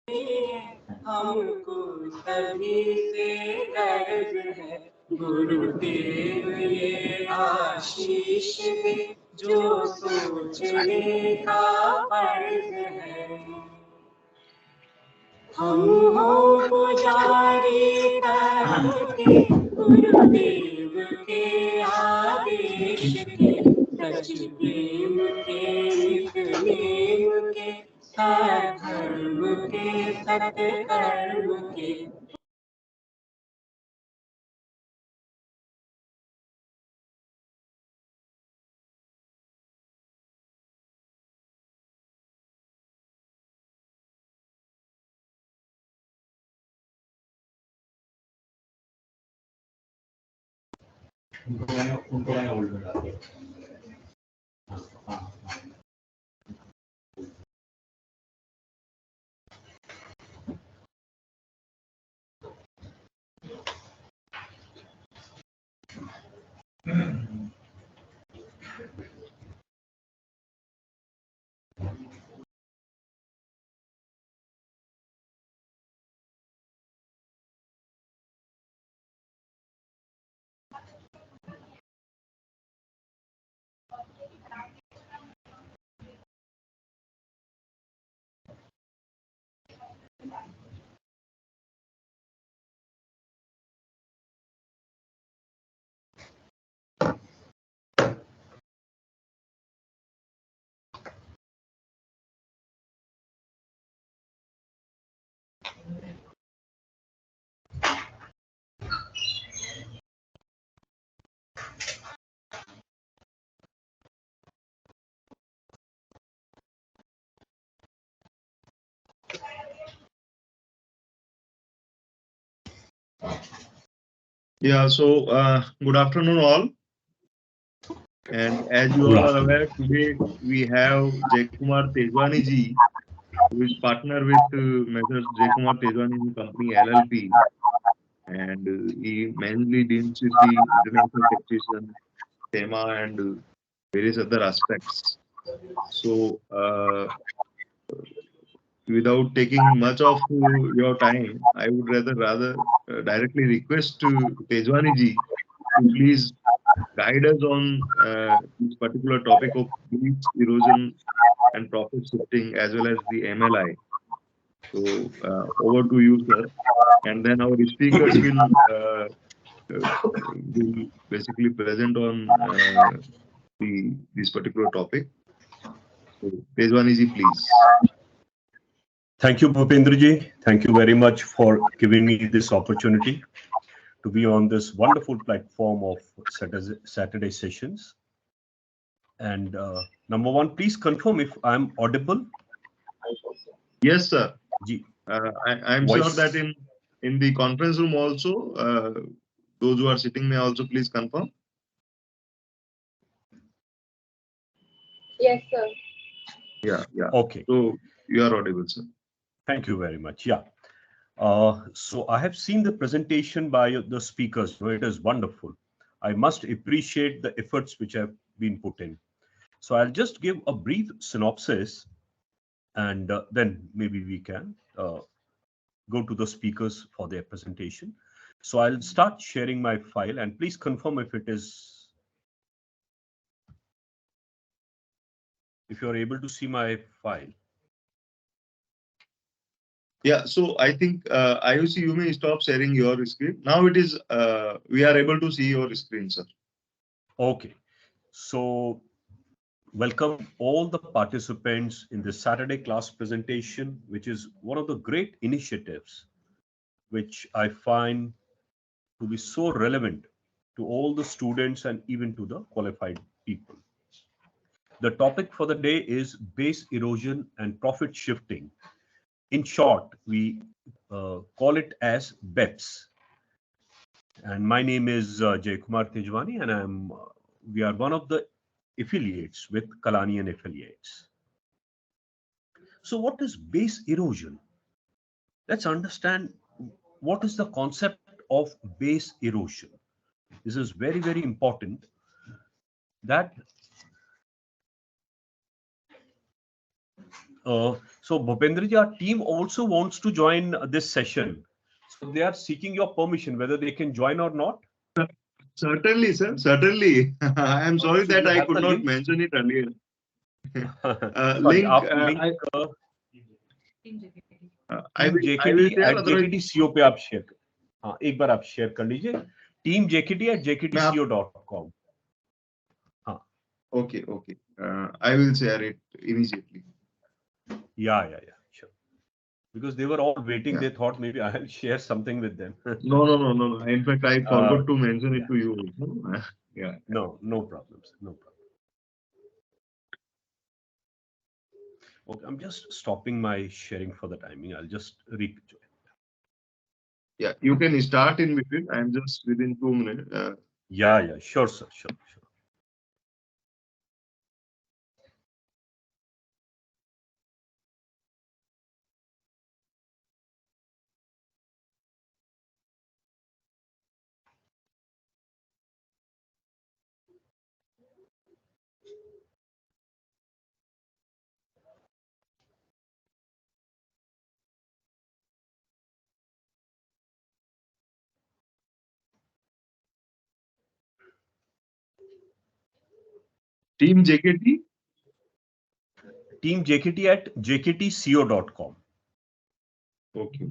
हमको सभी से कर्ज है, गुरुदेव ये आशीष दे, जो सोचने का फर्ज है। हम हो पुजारी कर्म के, गुरुदेव के आदेश के, सच प्रेम के नित्य के, सधर्म के सत्कर्म के। Yeah, so good afternoon all. And as you all are aware, today we have Jaikumar Tejwani ji, who is partner with Messrs. Jaikumar Tejwani Company LLP, and he mainly deals with the international taxation, SEMA, and various other aspects. So, without taking much of your time, I would rather directly request Tejwani ji to please guide us on this particular topic of beach erosion and profit shifting as well as the MLI. So over to you, sir. And then our speakers will basically present on this particular topic. So Tejwani ji, please. Thank you, Bhupendra ji. Thank you very much for giving me this opportunity to be on this wonderful platform of Saturday sessions. And number one, please confirm if I'm audible. Yes, sir. Ji. I'm sure that in the conference room also, those who are sitting may also please confirm. Yes, sir. Yeah. Okay. So you are audible, sir. Thank you very much. Yeah. So I have seen the presentation by the speakers. It is wonderful. I must appreciate the efforts which have been put in. So I'll just give a brief synopsis, and then maybe we can go to the speakers for their presentation. So I'll start sharing my file, and please confirm if you're able to see my file. Yeah, so I think IOC, you may stop sharing your screen. Now it is, we are able to see your screen, sir. Okay, so welcome all the participants in the Saturday class presentation, which is one of the great initiatives which I find to be so relevant to all the students and even to the qualified people. The topic for the day is base erosion and profit shifting. In short, we call it as Beps. And my name is Jaikumar Tejwani, and we are one of the affiliates with Kalani and Affiliates. So what is base erosion? Let's understand what is the concept of base erosion. This is very, very important that So Bhupendra ji, our team also wants to join this session. So they are seeking your permission whether they can join or not. Certainly, sir. Certainly. I am sorry So that you I have could the not link. mention it earlier. Sorry, Link. आप link I team I will JKT share. at Otherwise, JKTCO पे आप share कर, हाँ एक बार आप share कर लीजिए team JKT at jktco.com. हाँ okay. Okay. I will share it immediately. yeah, sure. Because they were all waiting, Yeah. they thought maybe I'll share something with them. No. In fact, I forgot to mention it Yeah. to you. Yeah. No problems, no problem. Okay, I'm just stopping my sharing for the timing. I'll just rejoin. Yeah. You can start in between. I'm just within 2 minutes. Yeah, sure, sir, sure. Team JKT. Team JKT at jktco.com. Okay.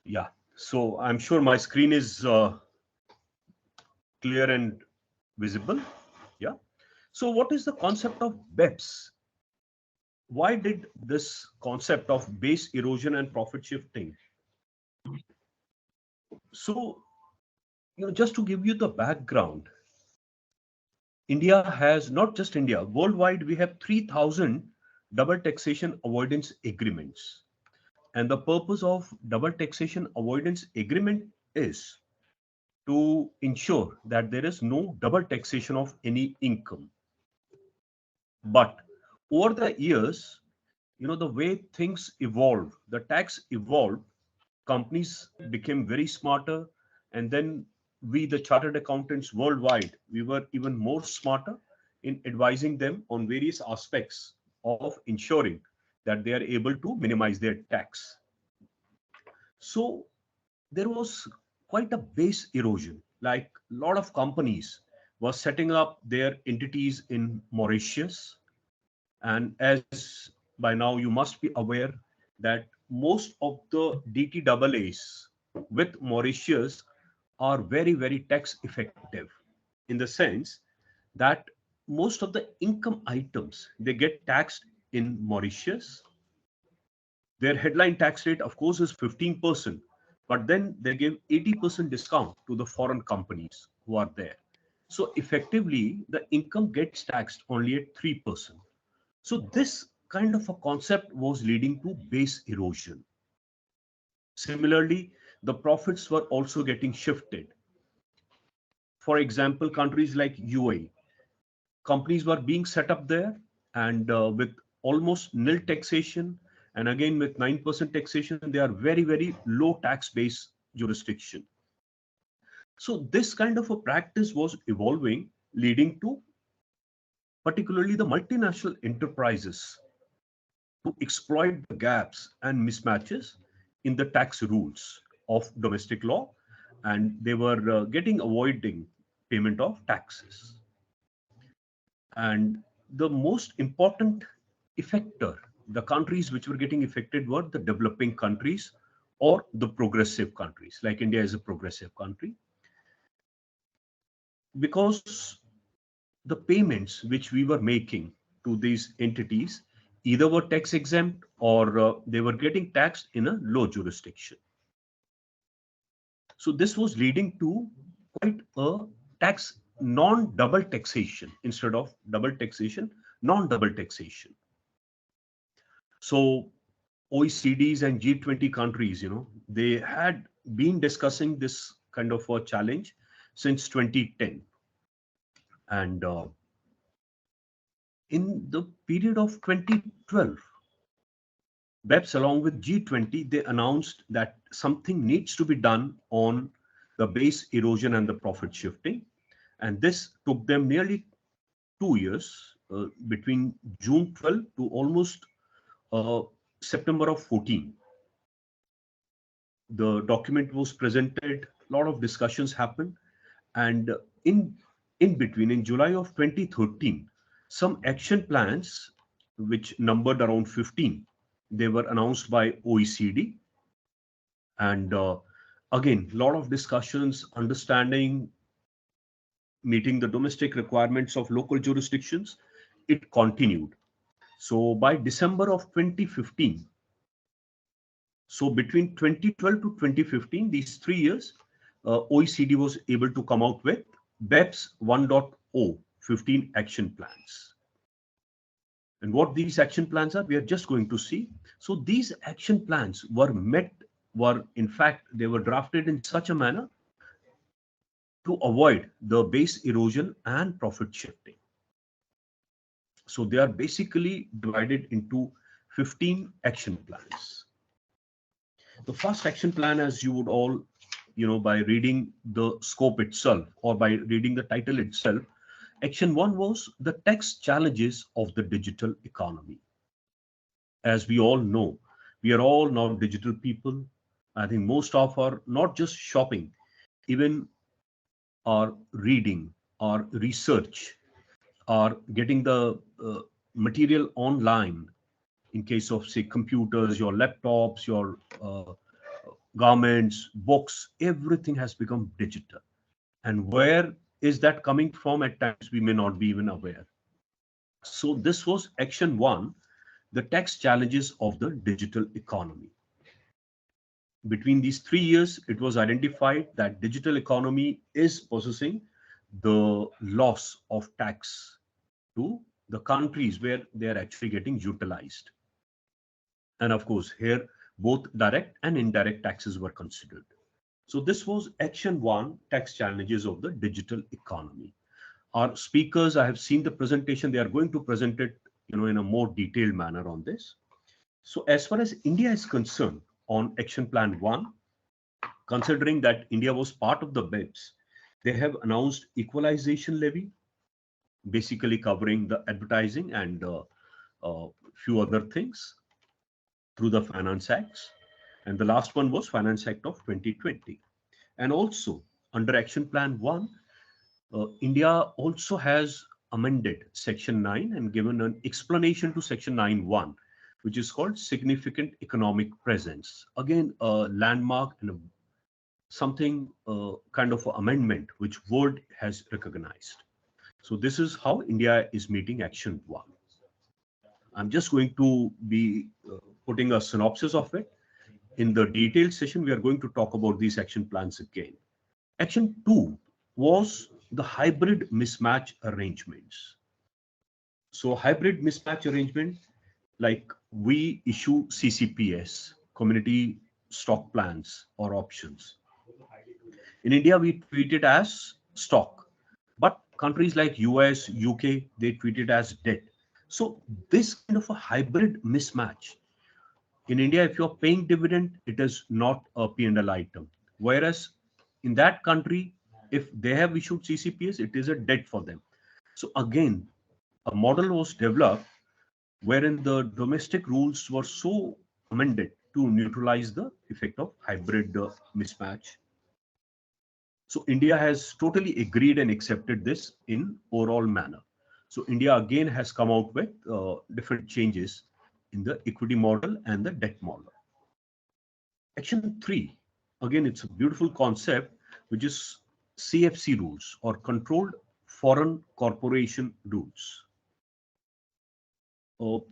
Yeah, so I'm sure my screen is clear and visible. Yeah. So what is the concept of Beps? Why did this concept of base erosion and profit shifting? So, just to give you the background, India has, not just India, worldwide, we have 3,000 double taxation avoidance agreements. And the purpose of double taxation avoidance agreement is to ensure that there is no double taxation of any income. But over the years, the way things evolved, the tax evolved, companies became very smarter, and then we, the chartered accountants worldwide, we were even more smarter in advising them on various aspects of ensuring that they are able to minimize their tax. So there was quite a base erosion. Like a lot of companies were setting up their entities in Mauritius, and as by now you must be aware that most of the DTAAs with Mauritius are very, very tax effective, in the sense that most of the income items they get taxed in Mauritius. Their headline tax rate, of course, is 15%, but then they give 80% discount to the foreign companies who are there. So effectively, the income gets taxed only at 3%. So this kind of a concept was leading to base erosion. Similarly, the profits were also getting shifted. For example, countries like UAE, companies were being set up there, and with almost nil taxation, and again with 9% taxation, they are very, very low tax base jurisdiction. So this kind of a practice was evolving, leading to particularly the multinational enterprises to exploit the gaps and mismatches in the tax rules of domestic law, and they were avoiding payment of taxes. And the most important effector, the countries which were getting affected, were the developing countries or the progressive countries. Like India is a progressive country, because the payments which we were making to these entities either were tax exempt or they were getting taxed in a low jurisdiction. So this was leading to quite a tax non-double taxation instead of double taxation, non-double taxation. So OECDs and G20 countries, they had been discussing this kind of a challenge since 2010. And in the period of 2012, BEPS along with G20, they announced that something needs to be done on the base erosion and the profit shifting. And this took them nearly 2 years, between June 12 to almost uh, September of 14. The document was presented, a lot of discussions happened, and in in between, in July of 2013, some action plans, which numbered around 15, they were announced by OECD, and again, a lot of discussions, understanding, meeting the domestic requirements of local jurisdictions. It continued. So by December of 2015, so between 2012 to 2015, these 3 years, OECD was able to come out with Beps 1.0, 15 action plans. And what these action plans are, we are just going to see. So these action plans were in fact, they were drafted in such a manner to avoid the base erosion and profit shifting. So they are basically divided into 15 action plans. The first action plan, as you would all, by reading the scope itself or by reading the title itself, action one was the tax challenges of the digital economy. As we all know, we are all now digital people. I think most of our, not just shopping, even our reading, our research, our getting the material online, in case of, say, computers, your laptops, your garments, books, everything has become digital. And where is that coming from? At times we may not be even aware. So this was action one, the tax challenges of the digital economy. Between these 3 years, it was identified that digital economy is possessing the loss of tax to the countries where they are actually getting utilized. And of course, here both direct and indirect taxes were considered. So this was action one, tax challenges of the digital economy. Our speakers, I have seen the presentation, they are going to present it, in a more detailed manner on this. So as far as India is concerned, on action plan one, considering that India was part of the BEPS, they have announced equalization levy, basically covering the advertising and few other things through the Finance Acts. And the last one was Finance Act of 2020. And also, under Action Plan 1, India also has amended Section 9 and given an explanation to Section 9.1, which is called Significant Economic Presence. Again, a landmark and something kind of amendment which world has recognized. So this is how India is meeting Action 1. I'm just going to be putting a synopsis of it. In the detailed session, we are going to talk about these action plans again. Action 2 was the hybrid mismatch arrangements. So hybrid mismatch arrangement, like we issue CCPS, community stock plans or options. In India, we treat it as stock, but countries like US, UK, they treat it as debt. So this kind of a hybrid mismatch. In India, if you're paying dividend, it is not a P&L item. Whereas in that country, if they have issued CCPS, it is a debt for them. So again, a model was developed wherein the domestic rules were so amended to neutralize the effect of hybrid mismatch. So India has totally agreed and accepted this in overall manner. So India again has come out with different changes in the equity model and the debt model. Action 3, again, it's a beautiful concept, which is CFC rules or controlled foreign corporation rules. What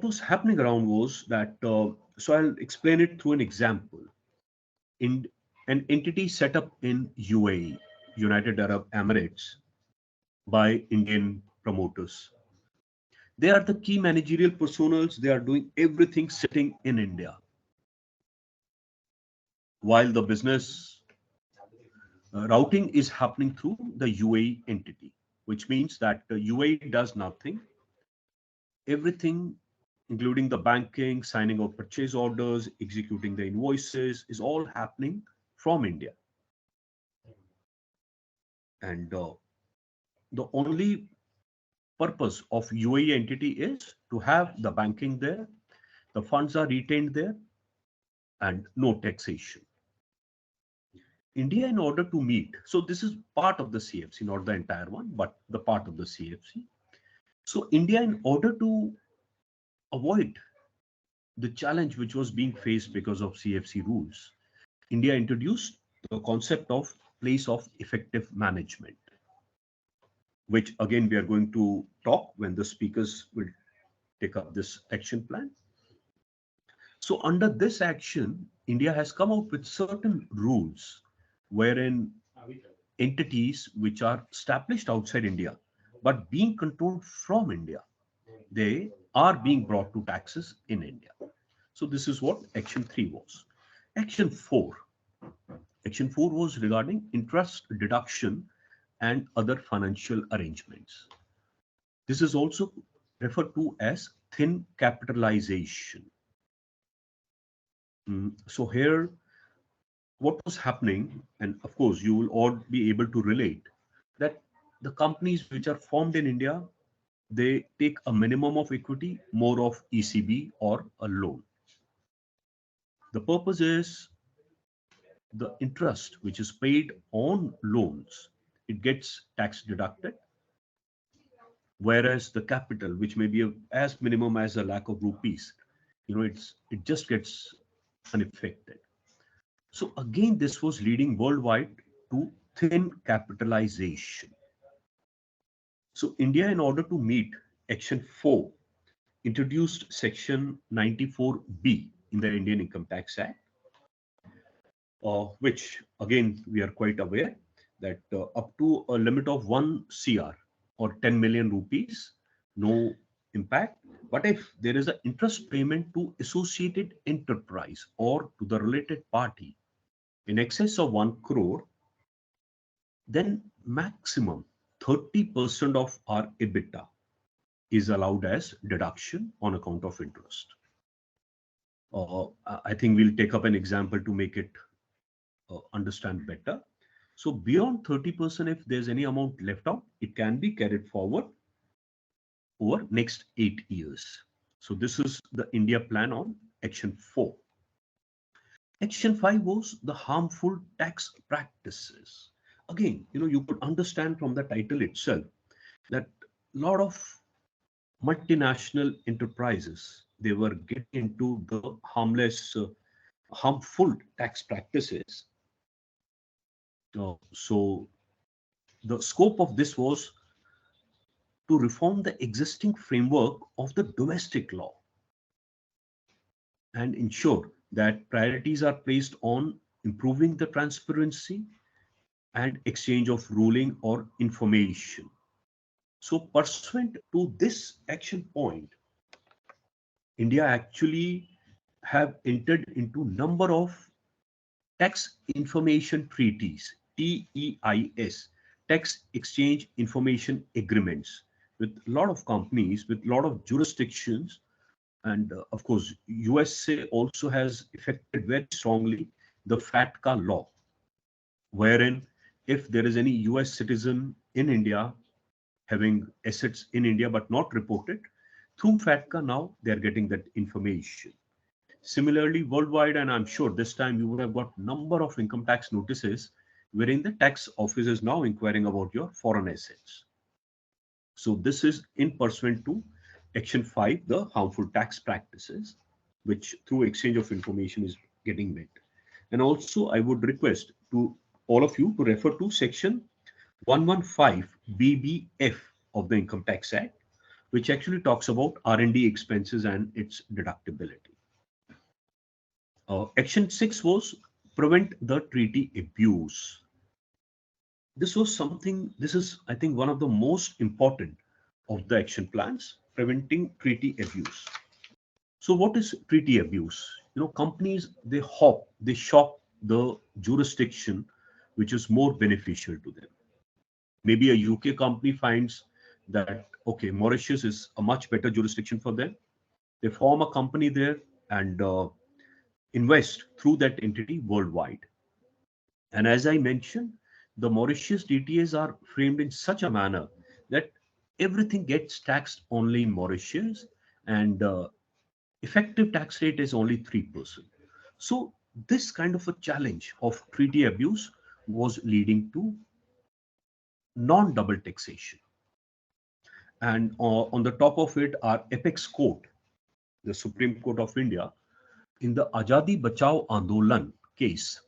was happening around was that, so I'll explain it through an example. In an entity set up in UAE, United Arab Emirates, by Indian promoters. They are the key managerial personals. They are doing everything sitting in India, while the business routing is happening through the UAE entity, which means that the UAE does nothing. Everything, including the banking, signing of purchase orders, executing the invoices, is all happening from India. And the only purpose of UAE entity is to have the banking there, the funds are retained there, and no taxation. India, in order to meet, so this is part of the CFC, not the entire one, but the part of the CFC. So India, in order to avoid the challenge which was being faced because of CFC rules, India introduced the concept of place of effective management, which again we are going to talk when the speakers will take up this action plan. So under this action, India has come out with certain rules wherein entities which are established outside India but being controlled from India, they are being brought to taxes in India. So this is what Action 3 was. Action 4. Action 4 was regarding interest deduction and other financial arrangements. This is also referred to as thin capitalization. So here, what was happening, and of course, you will all be able to relate, that the companies which are formed in India, they take a minimum of equity, more of ECB or a loan. The purpose is the interest which is paid on loans, it gets tax deducted, whereas the capital, which may be as minimum as a lakh of rupees, it just gets unaffected. So again, this was leading worldwide to thin capitalization. So India, in order to meet Action 4, introduced Section 94B in the Indian Income Tax Act, which again we are quite aware that up to a limit of 1 CR or 10 million rupees, no impact. But if there is an interest payment to associated enterprise or to the related party in excess of 1 crore, then maximum 30% of our EBITDA is allowed as deduction on account of interest. I think we'll take up an example to make it understand better. So beyond 30%, if there's any amount left out, it can be carried forward over next 8 years. So this is the India plan on Action 4. Action 5 was the harmful tax practices. Again, you could understand from the title itself that a lot of multinational enterprises, they were getting into the harmful tax practices. So the scope of this was to reform the existing framework of the domestic law and ensure that priorities are placed on improving the transparency and exchange of ruling or information. So pursuant to this action point, India actually have entered into number of tax information treaties, TEIS, tax exchange information agreements, with a lot of companies, with a lot of jurisdictions. And of course, USA also has affected very strongly the FATCA law, wherein if there is any US citizen in India having assets in India but not reported, through FATCA now they're getting that information. Similarly, worldwide, and I'm sure this time you would have got number of income tax notices wherein the tax office is now inquiring about your foreign assets. So this is in pursuant to Action 5, the harmful tax practices, which through exchange of information is getting met. And also, I would request to all of you to refer to Section 115 BBF of the Income Tax Act, which actually talks about R&D expenses and its deductibility. Action 6 was prevent the treaty abuse. This is, I think, one of the most important of the action plans, preventing treaty abuse. So what is treaty abuse? Companies, they shop the jurisdiction which is more beneficial to them. Maybe a UK company finds that, okay, Mauritius is a much better jurisdiction for them. They form a company there and invest through that entity worldwide. And as I mentioned, the Mauritius DTAs are framed in such a manner that everything gets taxed only in Mauritius, and effective tax rate is only 3%. So this kind of a challenge of treaty abuse was leading to non-double taxation. And on the top of it, our apex court, the Supreme Court of India, in the Azadi Bachao Andolan case,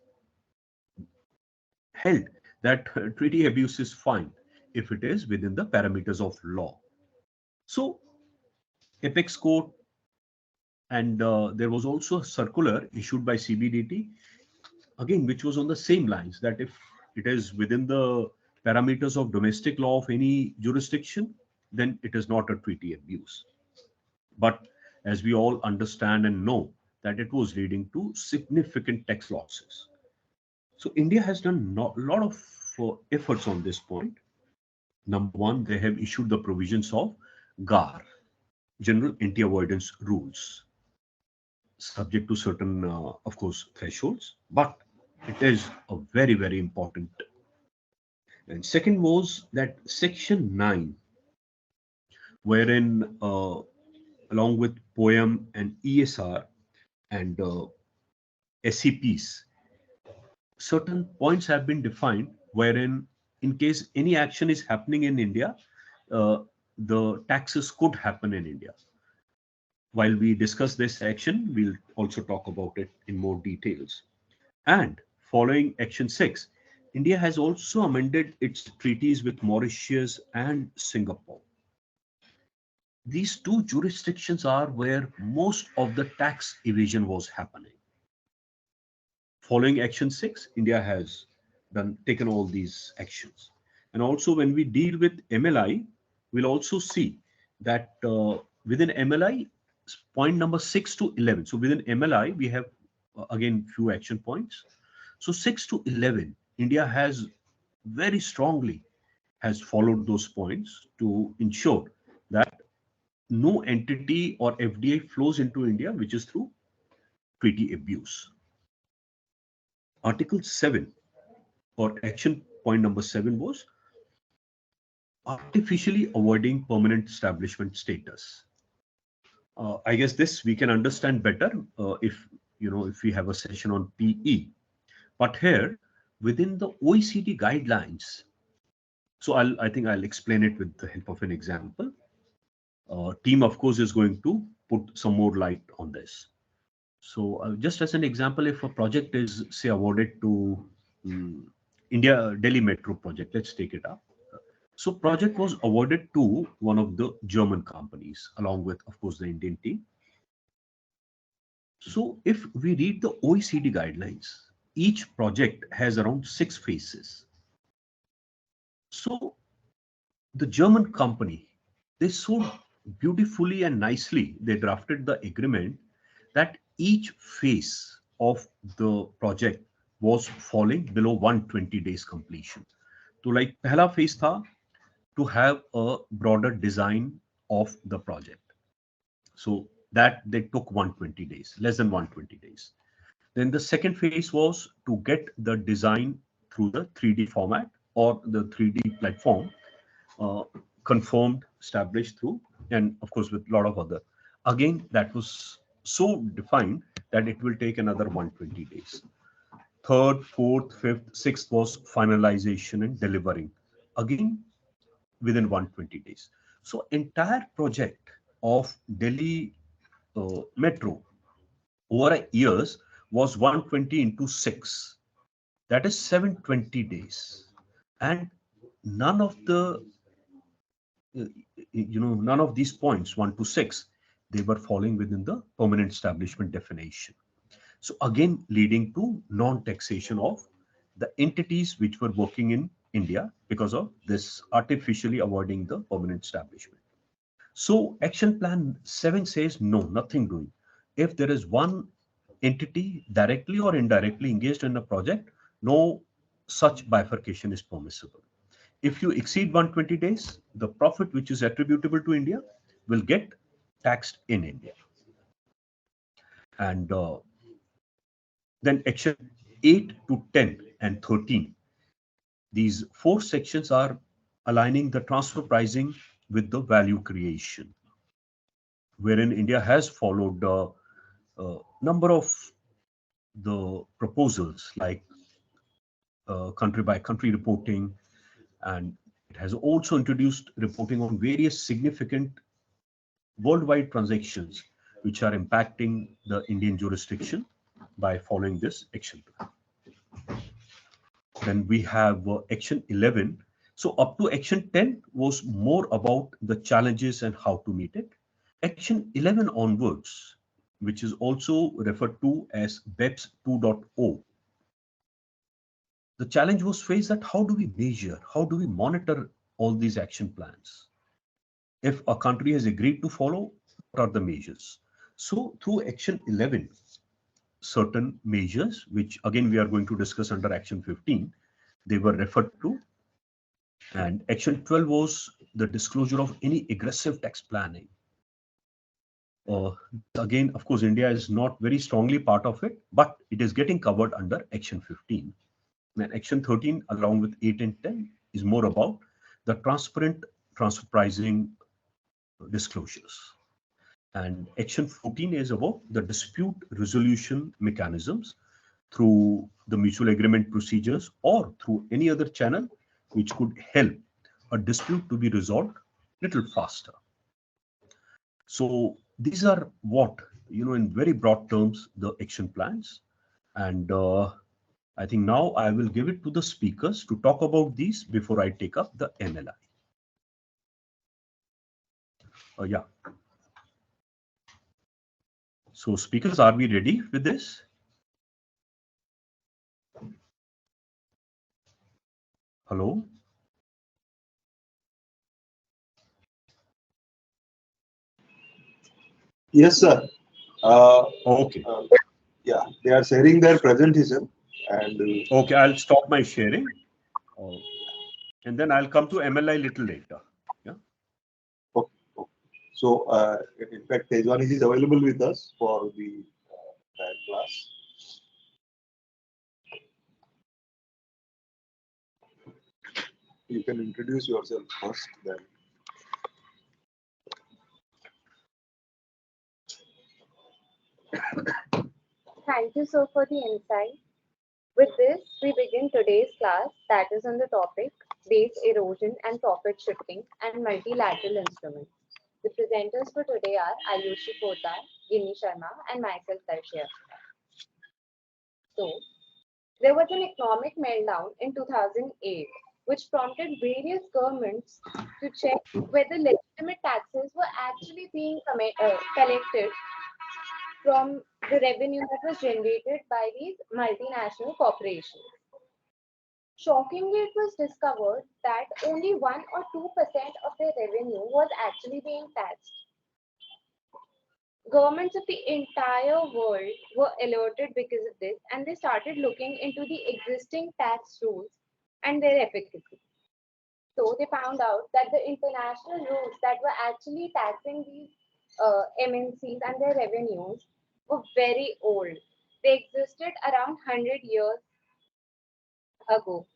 held that treaty abuse is fine if it is within the parameters of law. So apex court, and there was also a circular issued by CBDT, again, which was on the same lines, that if it is within the parameters of domestic law of any jurisdiction, then it is not a treaty abuse. But as we all understand and know, that it was leading to significant tax losses. So India has done a lot of efforts on this point. Number one, they have issued the provisions of GAR, General Anti-Avoidance Rules, subject to certain, of course, thresholds, but it is a very, very important. And second was that Section 9, wherein, along with POEM and ESR and SCPs, certain points have been defined, wherein, in case any action is happening in India, uh, the taxes could happen in India. While we discuss this action, we'll also talk about it in more details. And following Action 6, India has also amended its treaties with Mauritius and Singapore. These two jurisdictions are where most of the tax evasion was happening. Following Action 6, India has taken all these actions. And also, when we deal with MLI, we'll also see that within MLI, point number 6 to 11. So within MLI, we have again few action points. So 6 to 11, India has very strongly has followed those points to ensure that no entity or FDI flows into India which is through treaty abuse. Article 7 or action point number 7 was artificially avoiding permanent establishment status. I guess this we can understand better if we have a session on PE. But here, within the OECD guidelines, so I think I'll explain it with the help of an example. Team, of course, is going to put some more light on this. So just as an example, if a project is, say, awarded to India Delhi Metro project, let's take it up. So project was awarded to one of the German companies, along with, of course, the Indian team. So if we read the OECD guidelines, each project has around 6 phases. So the German company, they so beautifully and nicely, they drafted the agreement that each phase of the project was falling below 120 days completion. So like pehla phase tha to have a broader design of the project. So that they took 120 days, less than 120 days. Then the second phase was to get the design through the 3D format or the 3D platform, uh, confirmed, established through, and of course with a lot of other. Again, that was so defined that it will take another 120 days. Third, fourth, fifth, sixth was finalization and delivering. Again, within 120 days. So entire project of Delhi Metro over years was 120 into 6. That is 720 days. And none of the none of these points 1 to 6, they were falling within the permanent establishment definition. So again, leading to non-taxation of the entities which were working in India because of this artificially avoiding the permanent establishment. So action plan 7 says no, nothing doing. If there is one entity directly or indirectly engaged in a project, no such bifurcation is permissible. If you exceed 120 days, the profit which is attributable to India will get taxed in India. And then action 8 to 10 and 13, These four sections are aligning the transfer pricing with the value creation, wherein India has followed a number of the proposals like country by country reporting, and it has also introduced reporting on various significant worldwide transactions which are impacting the Indian jurisdiction by following this action plan. Then we have action 11. So up to action 10 was more about the challenges and how to meet it. Action 11 onwards, which is also referred to as Beps 2.0. The challenge was faced that how do we measure, how do we monitor all these action plans? If a country has agreed to follow, what are the measures? So through action 11, certain measures, which again we are going to discuss under action 15, they were referred to. And action 12 was the disclosure of any aggressive tax planning. Again, of course, India is not very strongly part of it, but it is getting covered under action 15. And action 13, along with 8 and 10, is more about the transparent transfer pricing disclosures. And action 14 is about the dispute resolution mechanisms through the mutual agreement procedures or through any other channel which could help a dispute to be resolved a little faster. So these are what, in very broad terms, the action plans. And I think now I will give it to the speakers to talk about these before I take up the MLI. Yeah. So speakers, are we ready with this? Hello? Yes, sir. Okay. Yeah, they are sharing their presentation. And Okay, I'll stop my sharing. And then I'll come to MLI little later. Yeah. okay. So, in fact, Tejwani is available with us for the class. You can introduce yourself first, then. Thank you, sir, for the insight. With this, we begin today's class that is on the topic base erosion and profit shifting and multilateral instruments. The presenters for today are Ayushi Poddar, Gini Sharma, and myself, Darshya. So, there was an economic meltdown in 2008, which prompted various governments to check whether legitimate taxes were actually being collected from the revenue that was generated by these multinational corporations. Shockingly, it was discovered that only 1 or 2% of their revenue was actually being taxed. Governments of the entire world were alerted because of this, and they started looking into the existing tax rules and their efficacy. So they found out that the international rules that were actually taxing these MNCs and their revenues were very old. They existed around 100 years ago.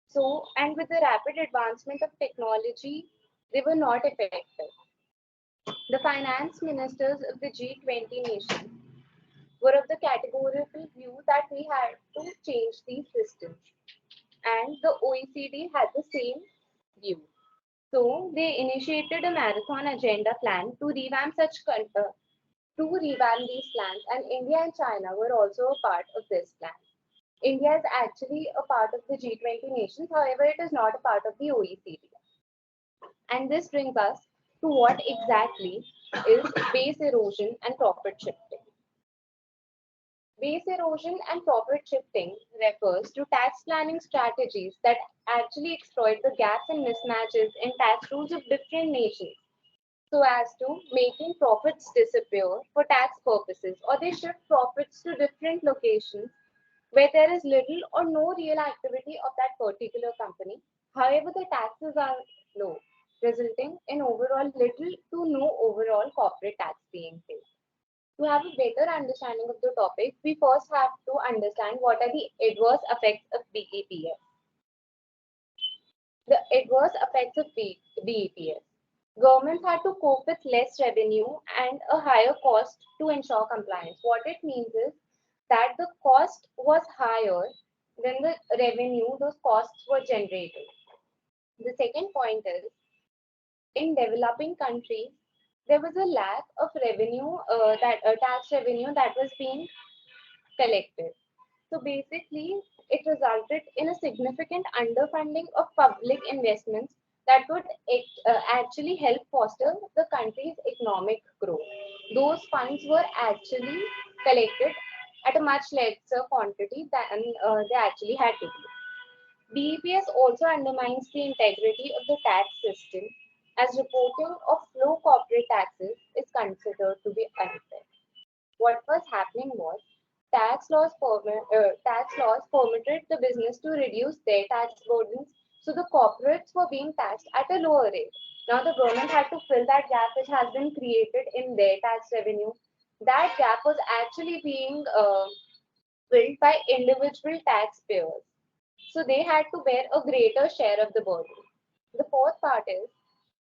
So, and with the rapid advancement of technology, they were not effective. The finance ministers of the G20 nations were of the categorical view that we had to change these systems, and the OECD had the same view. So they initiated a marathon agenda plan to revamp these plans, and India and China were also a part of this plan. India is actually a part of the G20 nations, however, it is not a part of the OECD. And this brings us to what exactly is base erosion and profit shifting. Base erosion and profit shifting refers to tax planning strategies that actually exploit the gaps and mismatches in tax rules of different nations so as to making profits disappear for tax purposes, or they shift profits to different locations where there is little or no real activity of that particular company. However, the taxes are low, resulting in overall little to no overall corporate tax being paid. To have a better understanding of the topic, we first have to understand what are the adverse effects of BEPS. The adverse effects of BEPS. Governments had to cope with less revenue and a higher cost to ensure compliance. What it means is that the cost was higher than the revenue those costs were generated. The second point is in developing countries, there was a lack of revenue, that tax revenue that was being collected. So basically, it resulted in a significant underfunding of public investments that would actually help foster the country's economic growth. Those funds were actually collected at a much lesser quantity than they actually had to be. BEPS also undermines the integrity of the tax system as reporting of low corporate taxes is considered to be unfair. What was happening was tax laws permitted the business to reduce their tax burdens, so the corporates were being taxed at a lower rate. Now the government had to fill that gap which has been created in their tax revenue. That gap was actually being filled by individual taxpayers. So they had to bear a greater share of the burden. The fourth part is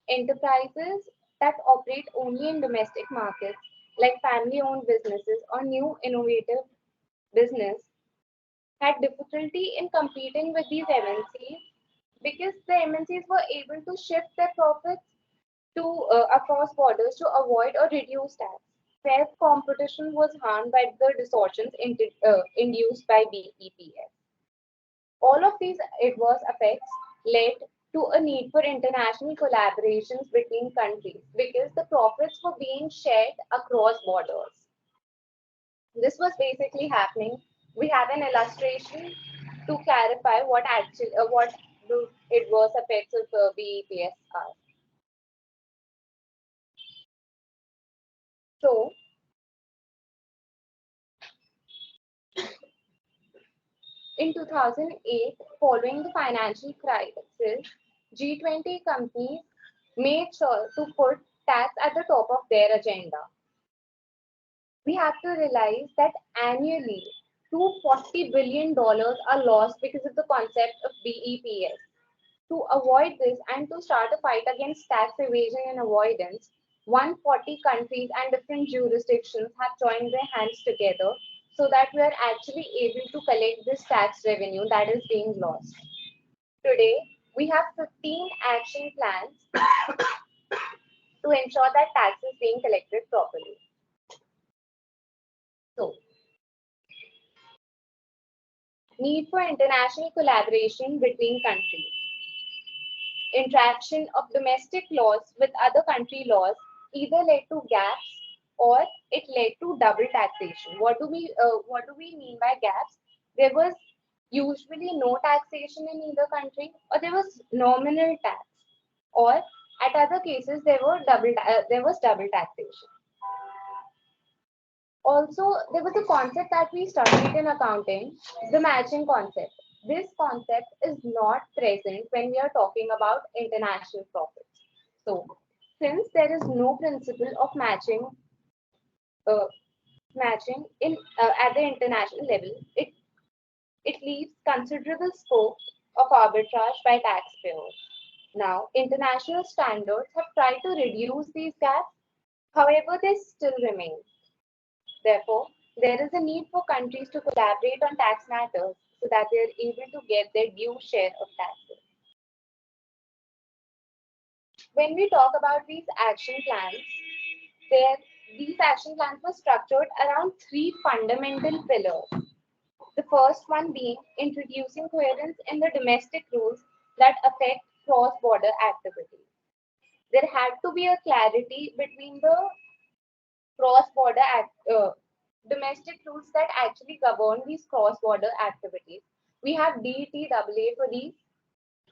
enterprises that operate only in domestic markets, like family owned businesses or new innovative business, had difficulty in competing with these MNCs because the MNCs were able to shift their profits to across borders to avoid or reduce tax. Fair competition was harmed by the distortions induced by BEPS. All of these adverse effects led to a need for international collaborations between countries because the profits were being shared across borders. This was basically happening. We have an illustration to clarify what the adverse effects of BEPS are. So, in 2008, following the financial crisis, G20 companies made sure to put tax at the top of their agenda. We have to realize that annually, $240 billion are lost because of the concept of BEPS. To avoid this and to start a fight against tax evasion and avoidance, 140 countries and different jurisdictions have joined their hands together so that we are actually able to collect this tax revenue that is being lost. Today, we have 15 action plans to ensure that tax is being collected properly. So, need for international collaboration between countries. Interaction of domestic laws with other country laws either led to gaps or it led to double taxation. What do we mean by gaps? There was usually no taxation in either country, or there was nominal tax, or at other cases there was double taxation. Also, there was a concept that we studied in accounting, the matching concept. This concept is not present when we are talking about international profits. So, since there is no principle of uh, matching at the international level, it leaves considerable scope of arbitrage by taxpayers. Now, international standards have tried to reduce these gaps, however, they still remain. Therefore, there is a need for countries to collaborate on tax matters so that they are able to get their due share of taxes. When we talk about these action plans, these action plans were structured around three fundamental pillars. The first one being introducing coherence in the domestic rules that affect cross-border activities. There had to be a clarity between the cross-border domestic rules that actually govern these cross-border activities. We have DTAA for these,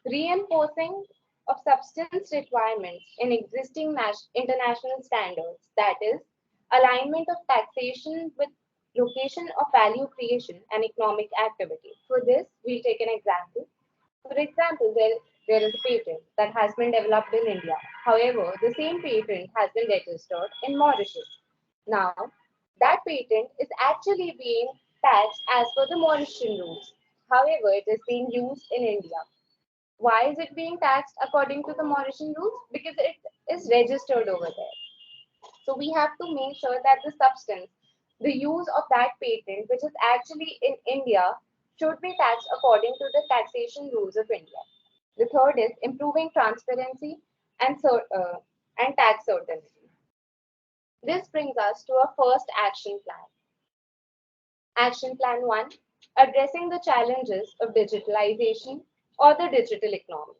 reinforcing of substance requirements in existing international standards, that is, alignment of taxation with location of value creation and economic activity. For this, we'll take an example. For example, there is a patent that has been developed in India. However, the same patent has been registered in Mauritius. Now, That patent is actually being taxed as per the Mauritian rules. However, it is being used in India. Why is it being taxed according to the Mauritian rules? Because it is registered over there. So we have to make sure that the substance, the use of that patent, which is actually in India, should be taxed according to the taxation rules of India. The third is improving transparency and tax certainty. This brings us to our first action plan. Action Plan 1, addressing the challenges of digitalization or the digital economy.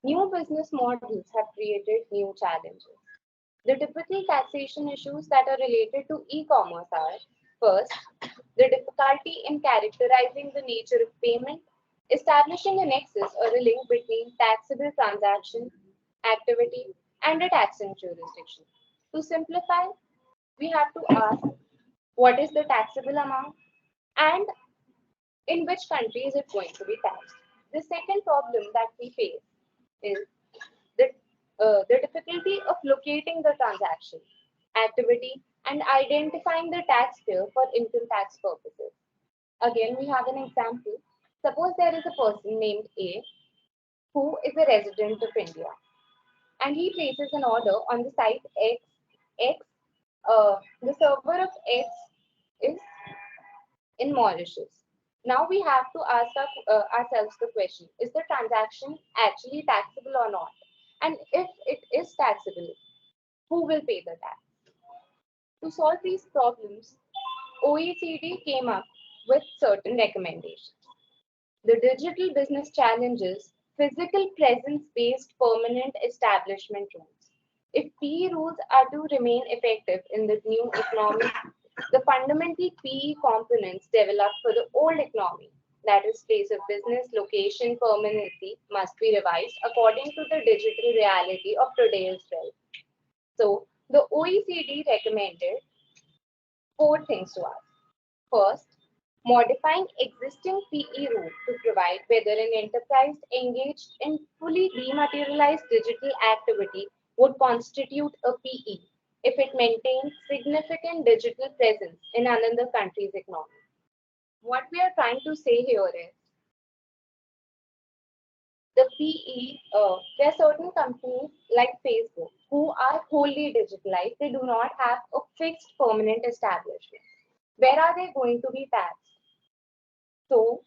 New business models have created new challenges. The typical taxation issues that are related to e-commerce are: first, the difficulty in characterizing the nature of payment, establishing a nexus or a link between taxable transaction, activity, and a taxing jurisdiction. To simplify, we have to ask what is the taxable amount and in which country is it going to be taxed. The second problem that we face is the, the difficulty of locating the transaction, activity, and identifying the taxpayer for income tax purposes. Again, we have an example. Suppose there is a person named A who is a resident of India and he places an order on the site X. X, the server of X is in Mauritius. Now we have to ask ourselves the question, is the transaction actually taxable or not? And if it is taxable, who will pay the tax? To solve these problems, OECD came up with certain recommendations. The digital business challenges physical presence-based permanent establishment rules. If PE rules are to remain effective in the new economy, the fundamental PE components developed for the old economy, that is, place of business, location, permanency, must be revised according to the digital reality of today as well. So, the OECD recommended four things to us. First, modifying existing PE rule to provide whether an enterprise engaged in fully dematerialized digital activity would constitute a PE if it maintains significant digital presence in another country's economy. What we are trying to say here is the PE, there are certain companies like Facebook who are wholly digitalized. They do not have a fixed permanent establishment. Where are they going to be taxed? So,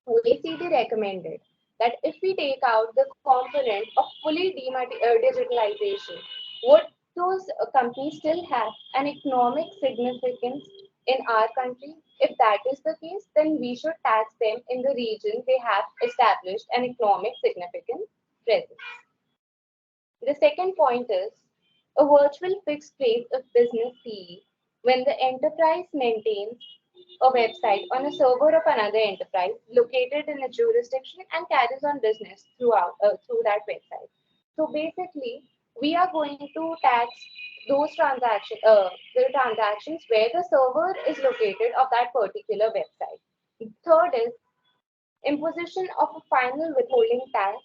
OECD recommended that if we take out the component of fully digitalization, would those companies still have an economic significance in our country? If that is the case, then we should tax them in the region they have established an economic significant presence. The second point is a virtual fixed place of business PE when the enterprise maintains a website on a server of another enterprise located in a jurisdiction and carries on business through that website. So basically, we are going to tax those the transactions where the server is located of that particular website. Third is imposition of a final withholding tax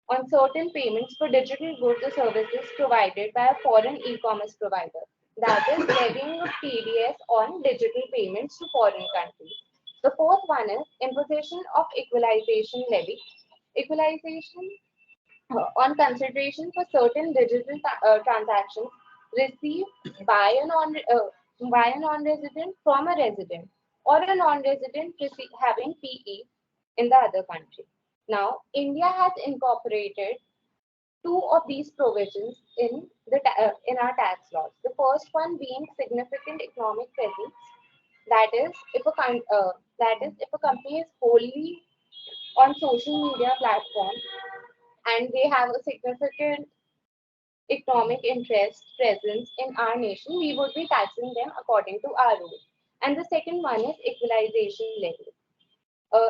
on certain payments for digital goods or services provided by a foreign e-commerce provider. That is levying of TDS on digital payments to foreign countries. The fourth one is imposition of equalization levy. Equalization on consideration for certain digital transactions received by a non-resident from a resident or a non-resident having PE in the other country. Now, India has incorporated two of these provisions in our tax laws. The first one being significant economic presence. That is, if a company is wholly on social media platform and they have a significant economic interest presence in our nation, we would be taxing them according to our rules. And the second one is equalization levy.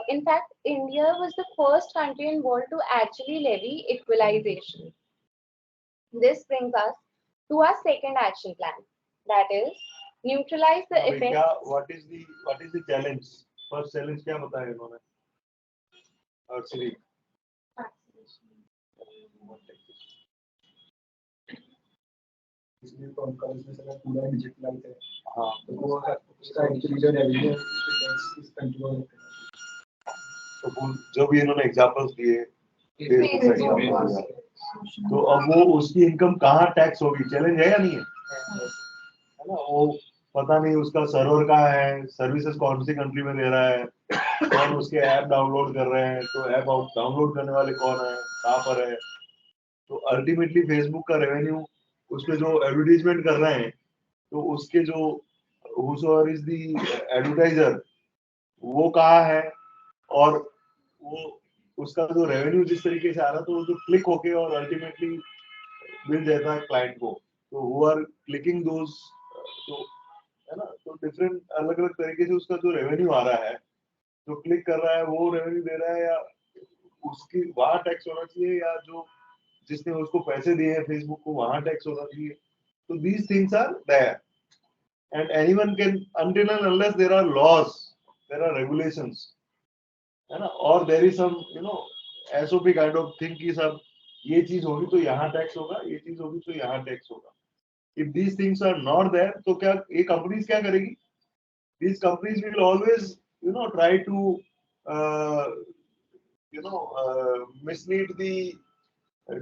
In fact, India was the first country in world to actually levy equalization. This brings us to our second action plan, that is neutralize the effect. What is the challenge? First challenge क्या बताया इन्होंने? और Siri. इसलिए तो उनका business अगर पूरा digitalise है हाँ तो वो उसका एक्चुअली जो रेवेन्यू है उसके टैक्स इस कंट्रोल तो जो भी इन्होंने एग्जांपल्स दिए Facebook का Facebook। example दिया, तो अब वो उसकी इनकम कहाँ टैक्स होगी, चैलेंज है या नहीं है ना? वो पता नहीं उसका सर्वर कहाँ है, सर्विसेज कौन सी कंट्री में दे रहा है, कौन उसके ऐप डाउनलोड कर रहे हैं, तो ऐप डाउनलोड करने वाले कौन है, कहाँ पर है। तो अल्टीमेटली फेसबुक का रेवेन्यू उसमें जो एडवर्टीजमेंट कर रहे हैं, तो उसके जो whosoever is the एडवर्टाइजर वो कहाँ है, और वो उसका जो रेवेन्यू जिस तरीके से आ रहा है, तो वो जो क्लिक होके और अल्टीमेटली मिल जाता है क्लाइंट को, तो वो आर क्लिकिंग दोज, तो है ना, तो डिफरेंट अलग अलग तरीके से उसका जो रेवेन्यू आ रहा है, जो क्लिक कर रहा है वो रेवेन्यू दे रहा है, या उसकी वहां टैक्स होना चाहिए, या जो जिसने उसको पैसे दिए हैं फेसबुक को वहां टैक्स होना चाहिए। तो these things are there, and anyone can, until and unless there are laws, there are regulations, है ना, और there is some SOP kind of thing कि सब ये चीज होगी तो यहाँ टैक्स होगा, ये चीज होगी तो यहाँ टैक्स होगा। If these things are not there, तो क्या ये कंपनीज क्या करेगी? These companies will always try to mislead the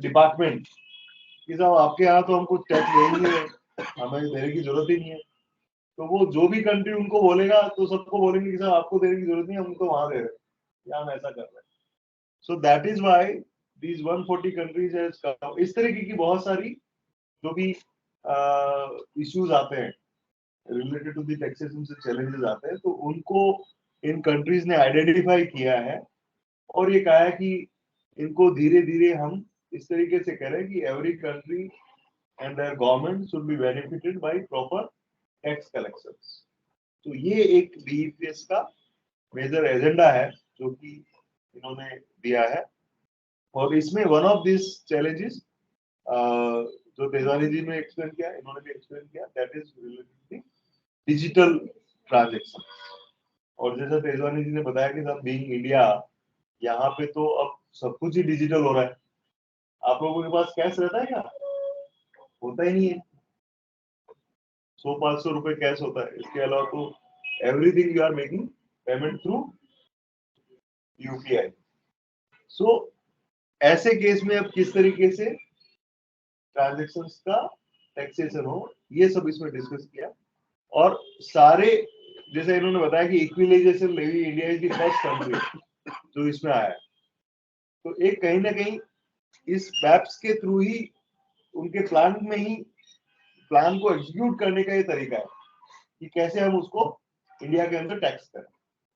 department कि साहब आपके यहाँ तो हम कुछ टैक्स ले ही नहीं रहे, हमें देने की जरूरत ही नहीं है। तो वो जो भी कंट्री उनको बोलेगा तो सबको बोलेंगे कि साहब आपको देने की जरूरत नहीं है, हम तो वहां दे रहे हैं, या हम ऐसा कर रहे हैं। सो that is why these 140 countries has come। इस तरीके की बहुत सारी जो भी इश्यूज आते हैं रिलेटेड टू द टैक्सेशन से चैलेंजेस आते हैं, तो उनको इन कंट्रीज ने आइडेंटिफाई किया है और ये कहा है कि इनको धीरे धीरे हम इस तरीके से करें कि every country and there government should be benefited by proper tax collections. तो ये एक डीईपीएस का मेजर एजेंडा है जो कि इन्होंने दिया है, और इसमें वन ऑफ दिस चैलेंजेस जो तेजवानी जी ने एक्सप्लेन किया, इन्होंने भी एक्सप्लेन किया, that is related digital transaction. और जैसा तेजवानी जी ने बताया कि सब बीइंग इंडिया, यहाँ पे तो अब सब कुछ ही डिजिटल हो रहा है। आप लोगों के पास कैश रहता है क्या? होता ही नहीं है। 100-500 रुपए कैश होता है, इसके अलावा तो everything you are making payment through UPI. So ऐसे केस में अब किस तरीके से ट्रांजेक्शन्स का टैक्सेशन हो, ये सब इसमें डिस्कस किया। और सारे, जैसे इन्होंने बताया कि equalisation levy India is the first country जो इसमें आया है, तो एक कहीं ना कहीं इस बैप्स के थ्रू ही उनके प्लान में ही प्लान को एग्जीक्यूट करने का ये तरीका है कि कैसे हम उसको इंडिया के अंदर टैक्स करें।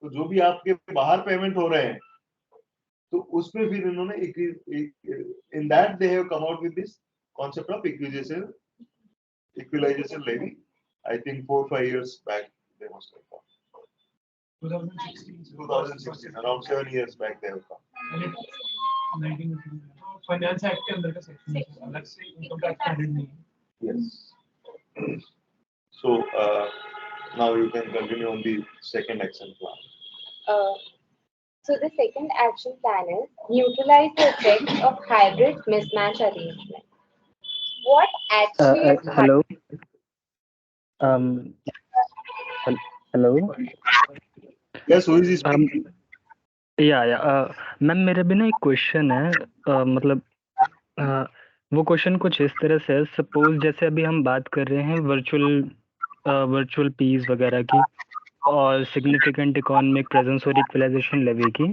तो जो भी आपके बाहर पेमेंट हो रहे हैं, तो उसमें फिर इन्होंने in that they have come out with this concept of equalization levy. I think 4-5 years back they must have come. 2016, around 7 years back they have come. 19 finance act के अंदर का सेक्शन है, अलग से इनकम टैक्स एडेड नहीं है। Yes. So now you can continue on the second action plan. So the second action plan is neutralize the effects of hybrid mismatch arrangement. What actually is Hello. Hello. Yes, who is speaking? Ma'am मेरे भी ना एक question है, मतलब वो question कुछ इस तरह से है। सपोज जैसे अभी हम बात कर रहे हैं वर्चुअल पीस वगैरह की और सिग्निफिकेंट इकोनॉमिक प्रेजेंस और इक्वलाइजेशन लेवी की,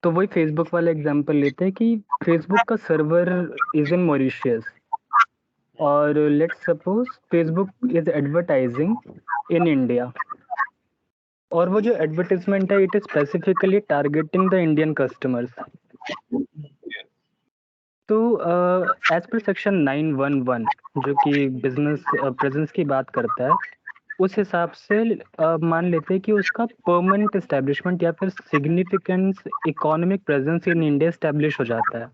तो वही फेसबुक वाला एग्जांपल लेते हैं कि फेसबुक का सर्वर इज इन मॉरिशियस और let's suppose Facebook is advertising in India, और वो जो एडवर्टाइजमेंट है it is specifically targeting the Indian customers. तो एज पर सेक्शन 911 जो कि बिजनेस प्रेजेंस की बात करता है, उस हिसाब से मान लेते हैं कि उसका परमानेंट एस्टेब्लिशमेंट या फिर significance economic presence in India establish हो जाता है।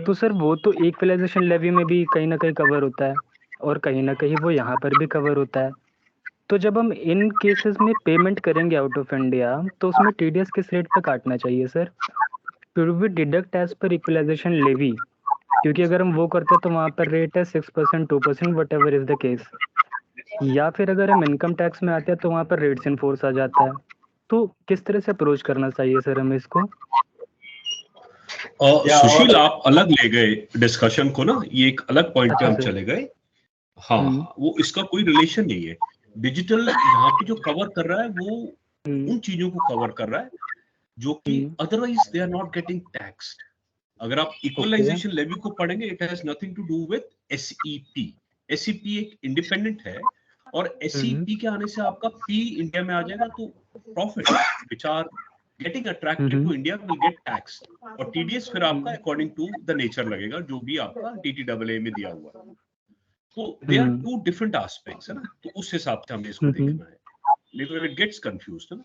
तो सर वो तो इक्वलाइजेशन लेवी में भी कहीं ना कहीं कवर होता है और कहीं ना कहीं वो यहाँ पर भी कवर होता है। तो जब हम इन केसेस में पेमेंट करेंगे आउट ऑफ इंडिया, तो उसमें टीडीएस किस रेट पे काटना चाहिए sir? Should we deduct as per equalisation levy क्योंकि अगर हम वो करते तो वहाँ पर रेट है 6%, 2%, what ever is the case. या फिर अगर हम इनकम टैक्स में आते हैं तो वहाँ पर रेट्स इन फोर्स आ जाता है। तो किस तरह से अप्रोच करना चाहिए सर हमें इसको? सुशील, आप अलग ले गए डिस्कशन को ना, ये एक अलग पॉइंट पे अच्छा हम सर। चले गए। हाँ, वो इसका कोई रिलेशन नहीं है। डिजिटल यहाँ पे जो कवर कर रहा है वो उन चीजों को कवर कर रहा है जो कि otherwise they are not getting taxed. अगर आप इक्वलाइजेशन लेवी को पढ़ेंगे, it has nothing to do with SEP. SEP एक इंडिपेंडेंट है, और एसईपी के आने से आपका पी इंडिया में आ जाएगा, तो profit which are getting attracted to India will get taxed, और टीडीएस फिर आपका अकॉर्डिंग टू द नेचर लगेगा जो भी आपका टीटीडब्ल्यूए में दिया हुआ है। तो they are two different aspects, है ना। तो उस हिसाब से हमें इसको देखना है, नहीं तो इट गेट्स कंफ्यूज्ड, है ना।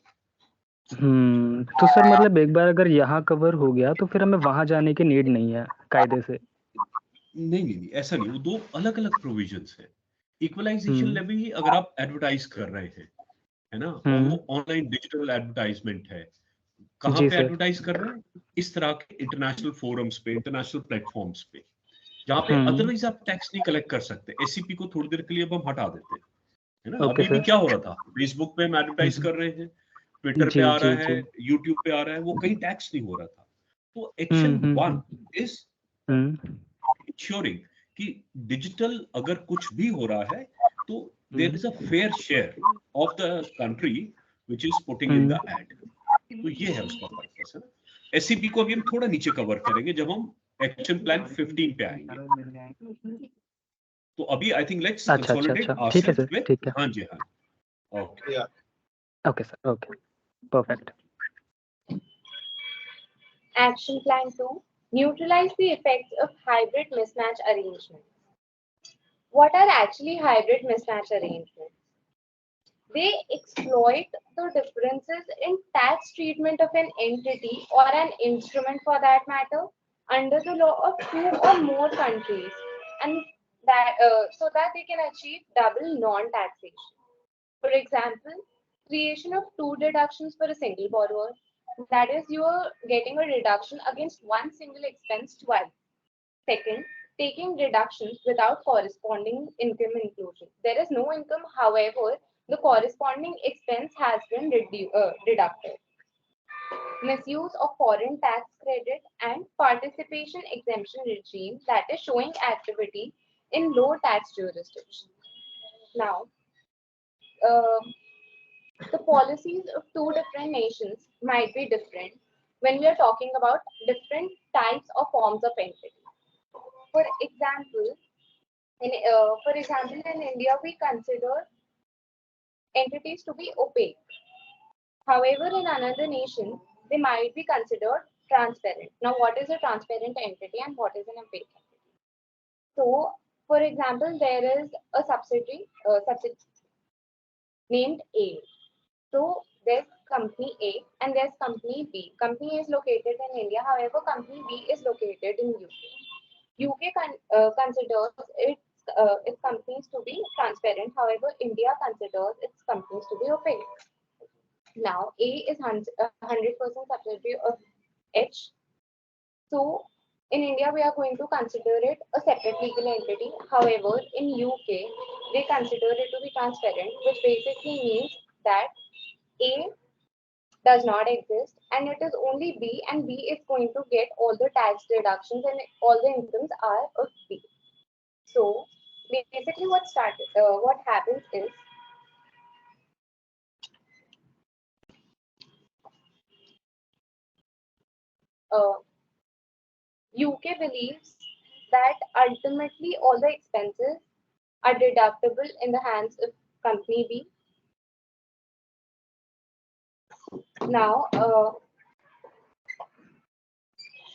तो सर मतलब एक बार अगर यहाँ कवर हो गया तो फिर हमें वहां जाने की नीड नहीं है कायदे से? नहीं, ऐसा नहीं, वो दो अलग अलग प्रोविजंस है। इक्वलाइजेशन लेवी अगर आप एडवर्टाइज कर रहे हैं, है ना, और वो ऑनलाइन डिजिटल एडवर्टाइजमेंट है, कहाँ जी पे सर। एडवर्टाइज कर रहे हैं? इस तरह के इंटरनेशनल फोरम्स पे, इंटरनेशनल प्लेटफॉर्म्स पे, जहाँ पे अदरवाइज आप टैक्स नहीं कलेक्ट कर सकते। एससीपी को थोड़ी देर के लिए अब हम हटा देते हैं, है ना। ओके अभी भी सर। क्या हो रहा था, फेसबुक पे हम एडवर्टाइज कर रहे हैं, ट्विटर पे जी आ रहा जी है, जी। यूट्यूब पे आ रहा है, वो कहीं टैक्स नहीं हो रहा था। तो एक्शन 1 इज इंश्योरिंग कि डिजिटल अगर कुछ भी हो रहा है तो there is a fair share of the country which is putting in the ad. तो ये है उसका पर्पस, है ना। एससीपी को अभी हम थोड़ा नीचे कवर करेंगे जब हम एक्शन प्लान 15 पे आएंगे। तो अभी आई थिंक लेट्स अच्छा अच्छा कंसोलिडेट अच्छा, ठीक है आवरसेल्व्स सर, विद, ठीक है। हाँ जी, हाँ, okay. Okay sir, okay, perfect. Action Plan 2. Neutralize the effects of hybrid mismatch arrangements. What are actually hybrid mismatch arrangements? They exploit the differences in tax treatment of an entity or an instrument for that matter under the law of two or more countries, and that so that they can achieve double non-taxation. For example, creation of two deductions for a single borrower. That is, you are getting a reduction against one single expense twice. Second, taking deductions without corresponding income inclusion. There is no income, however, the corresponding expense has been deducted. Misuse of foreign tax credit and participation exemption regime, that is showing activity in low tax jurisdictions. Now, uh, the policies of two different nations might be different when we are talking about different types or forms of entity. For example, in India, we consider entities to be opaque. However, in another nation, they might be considered transparent. Now, what is a transparent entity and what is an opaque entity? So, for example, there is a subsidiary named A. So, there's company A and there's company B. Company A is located in India. However, company B is located in UK. UK considers its companies to be transparent. However, India considers its companies to be opaque. Now, A is 100% subsidiary of H. So, in India, we are going to consider it a separate legal entity. However, in UK, they consider it to be transparent, which basically means that A does not exist and it is only B, and B is going to get all the tax deductions and all the incomes are of B. So basically what happens is UK believes that ultimately all the expenses are deductible in the hands of company B. Now,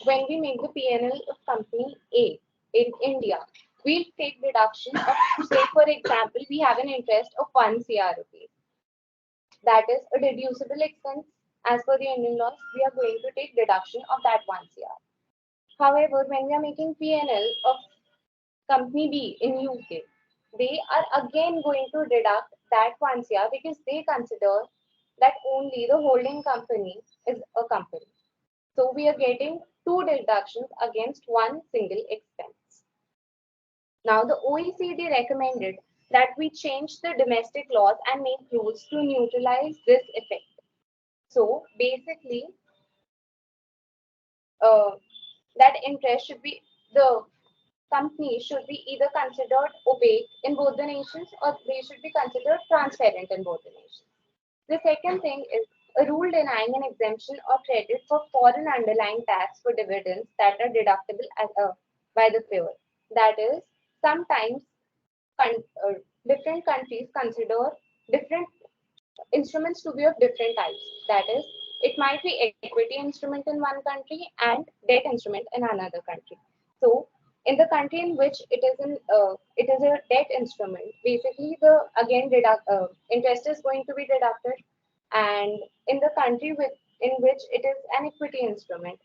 when we make the P&L of company A in India, we'll take deduction of, say for example, we have an interest of 1 crore rupees. That is a deducible expense. As per the Indian laws, we are going to take deduction of that 1 crore. However, when we are making P&L of company B in UK, they are again going to deduct that 1 crore because they consider that only the holding company is a company. So we are getting two deductions against one single expense. Now, the OECD recommended that we change the domestic laws and make rules to neutralize this effect. So, basically, that interest should be the companies should be either considered opaque in both the nations or they should be considered transparent in both the nations. The second thing is a rule denying an exemption or credit for foreign underlying tax for dividends that are deductible by the payer. That is, sometimes different countries consider different instruments to be of different types. That is, it might be equity instrument in one country and debt instrument in another country. So, in the country in which it is a debt instrument, basically the again interest is going to be deducted, and in the country in which it is an equity instrument,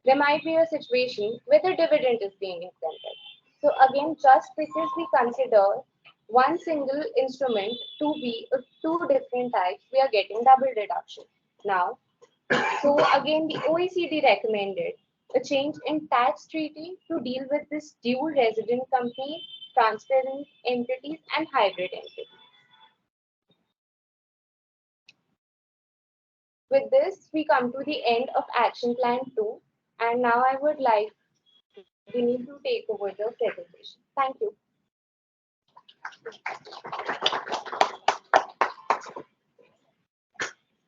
there might be a situation where the dividend is being exempted. So again, just because we consider one single instrument to be two different types, we are getting double deduction. Now, so again, the OECD recommended a change in tax treaty to deal with this dual resident companies, transparent entities, and hybrid entities. With this, we come to the end of Action Plan 2, and now I would like Vinny to take over the presentation. Thank you.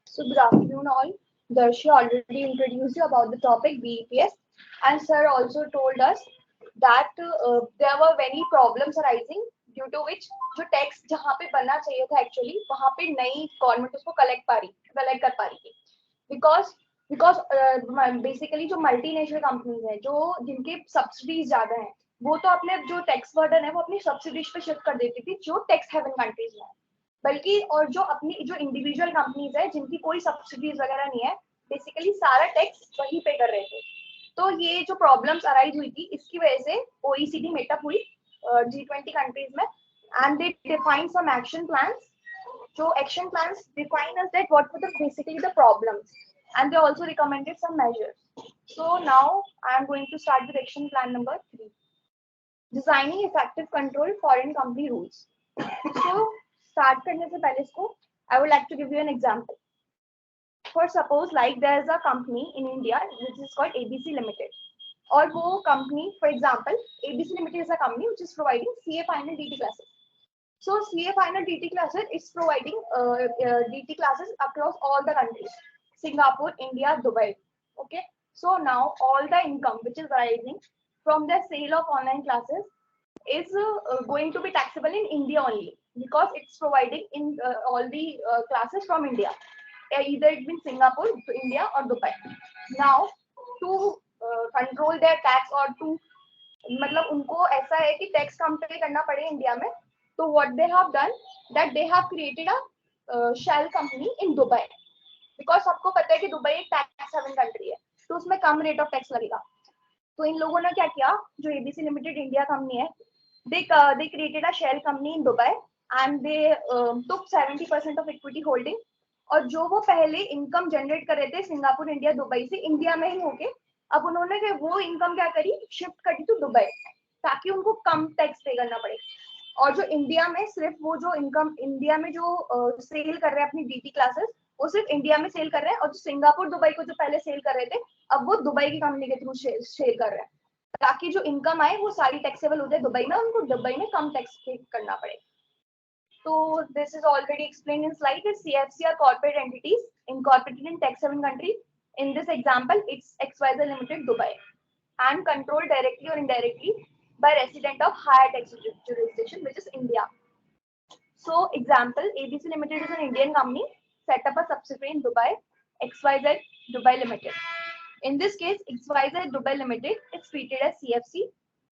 So good afternoon all. Darshi already introduced you about the topic BEPS, and sir also told us that there were many problems arising due to which जो tax जहाँ पे बनना चाहिए था actually वहाँ पे नई government उसको कलेक्ट कर पा रही थी बिकॉज बेसिकली जो मल्टीनेशनल कंपनीज हैं जो जिनके सब्सिडीज ज्यादा हैं वो तो अपने जो टैक्स बर्डन है वो अपनी सब्सिडीज पे शिफ्ट कर देती थी जो टैक्स हेवन कंट्रीज में है, बल्कि और जो अपनी जो इंडिविजुअल कंपनीज है जिनकी कोई सब्सिडीज वगैरह नहीं है बेसिकली सारा टैक्स वही पे कर रहे थे. तो ये जो प्रॉब्लम्स अराइज हुई थी इसकी वजह से OECD मीटअप हुई G20 कंट्रीज में and they define some action plans. जो action plans define as that what were the basically the problems and they also recommended some measures. So now I am going to start with action plan number 3, designing effective control foreign company rules. So start करने से पहले इसको I would like to give you an example. For suppose like there is a company in India which is called ABC Limited. और वो company, for example, ABC Limited is a company which is providing CA final DT classes. So CA final DT classes is providing DT classes across all the countries. Singapore, India, Dubai. Okay. So now all the income which is arising from the sale of online classes is going to be taxable in India only because it's providing in all the classes from India. Either it means Singapore, to India or Dubai. Now to control their tax or to मतलब उनको ऐसा है कि tax कम पे करना पड़े India में, तो what they have done that they have created a shell company in Dubai. Because सबको पता है कि दुबई एक टैक्स हेवन कंट्री है तो उसमें कम रेट ऑफ टैक्स लगेगा. तो इन लोगों ने क्या किया, जो एबीसी लिमिटेड इंडिया कंपनी है, they created a share company in Dubai and they took 70% of equity holding. और जो वो पहले इनकम जनरेट कर रहे थे सिंगापुर, इंडिया, दुबई से इंडिया में ही होके अब उन्होंने वो इनकम क्या करी, शिफ्ट करी टू दुबई ताकि उनको कम टैक्स पे करना पड़े. और जो इंडिया में सिर्फ वो जो इनकम इंडिया में जो सेल कर रहे हैं अपनी डीटी क्लासेस वो सिर्फ इंडिया में सेल कर रहे हैं, और जो सिंगापुर दुबई को जो पहले सेल कर रहे थे अब वो दुबई की कंपनी के थ्रू सेल कर रहे हैं ताकि जो इनकम आए वो सारी टैक्सेबल हो जाए दुबई में, उनको दुबई में कम टैक्स पे करना पड़े. तो this is already explain in slide. CFC are corporate entities incorporated in tax haven countries. In this example, it's XYZ Limited Dubai and controlled directly or indirectly by resident of higher tax jurisdiction, which is India. So example, ABC Limited is an Indian company set up a subsidiary in Dubai, XYZ Dubai Limited. In this case, XYZ Dubai Limited is treated as CFC.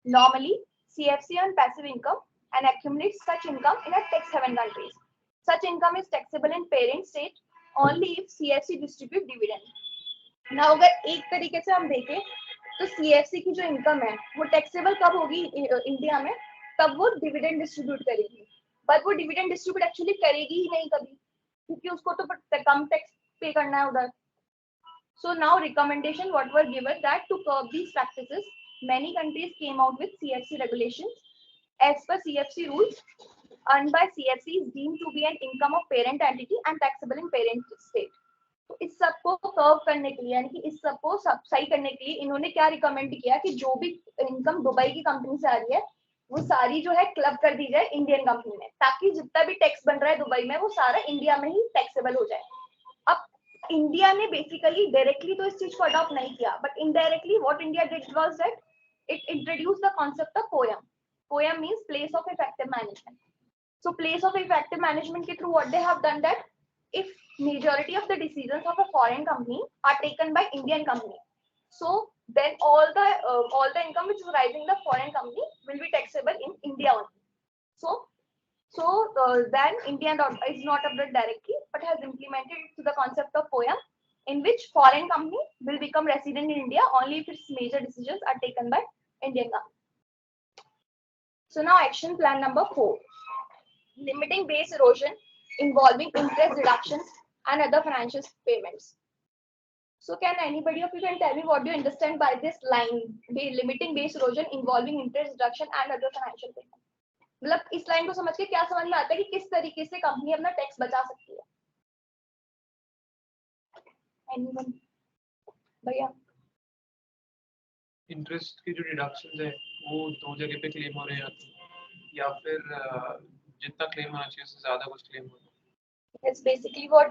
Normally, CFC earns passive income and accumulates such income in a tax haven countries. Such income is taxable in parent state only if CFC distribute dividend. Now, अगर एक तरीके से हम देखें तो CFC की जो income है वो टैक्सेबल कब होगी इंडिया में, तब वो डिविडेंड डिस्ट्रीब्यूट करेगी. बट वो डिविडेंड डिस्ट्रीब्यूट एक्चुअली करेगी ही नहीं कभी, क्योंकि उसको तो कम टैक्स पे करना है उधर. So now recommendation what were given that to curb these practices, many countries came out with CFC regulations. As per CFC rules, earned by CFC is deemed to be an income of parent entity and taxable in parent state. तो इस सबको curve करने के लिए यानी कि इस सबको सही करने के लिए इन्होंने क्या रिकमेंड किया कि जो भी इनकम दुबई की कंपनी से आ रही है वो सारी जो है क्लब कर दी जाए इंडियन कंपनी में, ताकि जितना भी टैक्स बन रहा है दुबई में वो सारा इंडिया में ही टैक्सेबल हो जाए. अब इंडिया ने बेसिकली डायरेक्टली तो इस चीज को अडॉप्ट नहीं किया, but indirectly what India did was that it introduce the concept of poem. Poem means place of effective management. So place of effective management के through what they have done that if majority of the decisions of a foreign company are taken by Indian company, so then all the income which is rising the foreign company will be taxable in India only. So then India is not updated directly but has implemented it to the concept of POEM, in which foreign company will become resident in India only if its major decisions are taken by Indian company. So now action plan number 4. Limiting base erosion involving interest deductions and other financial payments. So can anybody of you can tell me what do you understand by this line, limiting base erosion involving interest deduction and other financial payments? मतलब इस line को समझ के क्या समझ में आता है कि किस तरीके से कंपनी अपना टैक्स बचा सकती है? Anyone? भैया इंटरेस्ट के जो डिडक्शन है वो 2 जगह पे क्लेम हो रहे हैं या फिर जितना क्लेम होना चाहिए उससे ज्यादा कुछ क्लेम हो रहा है. It's basically what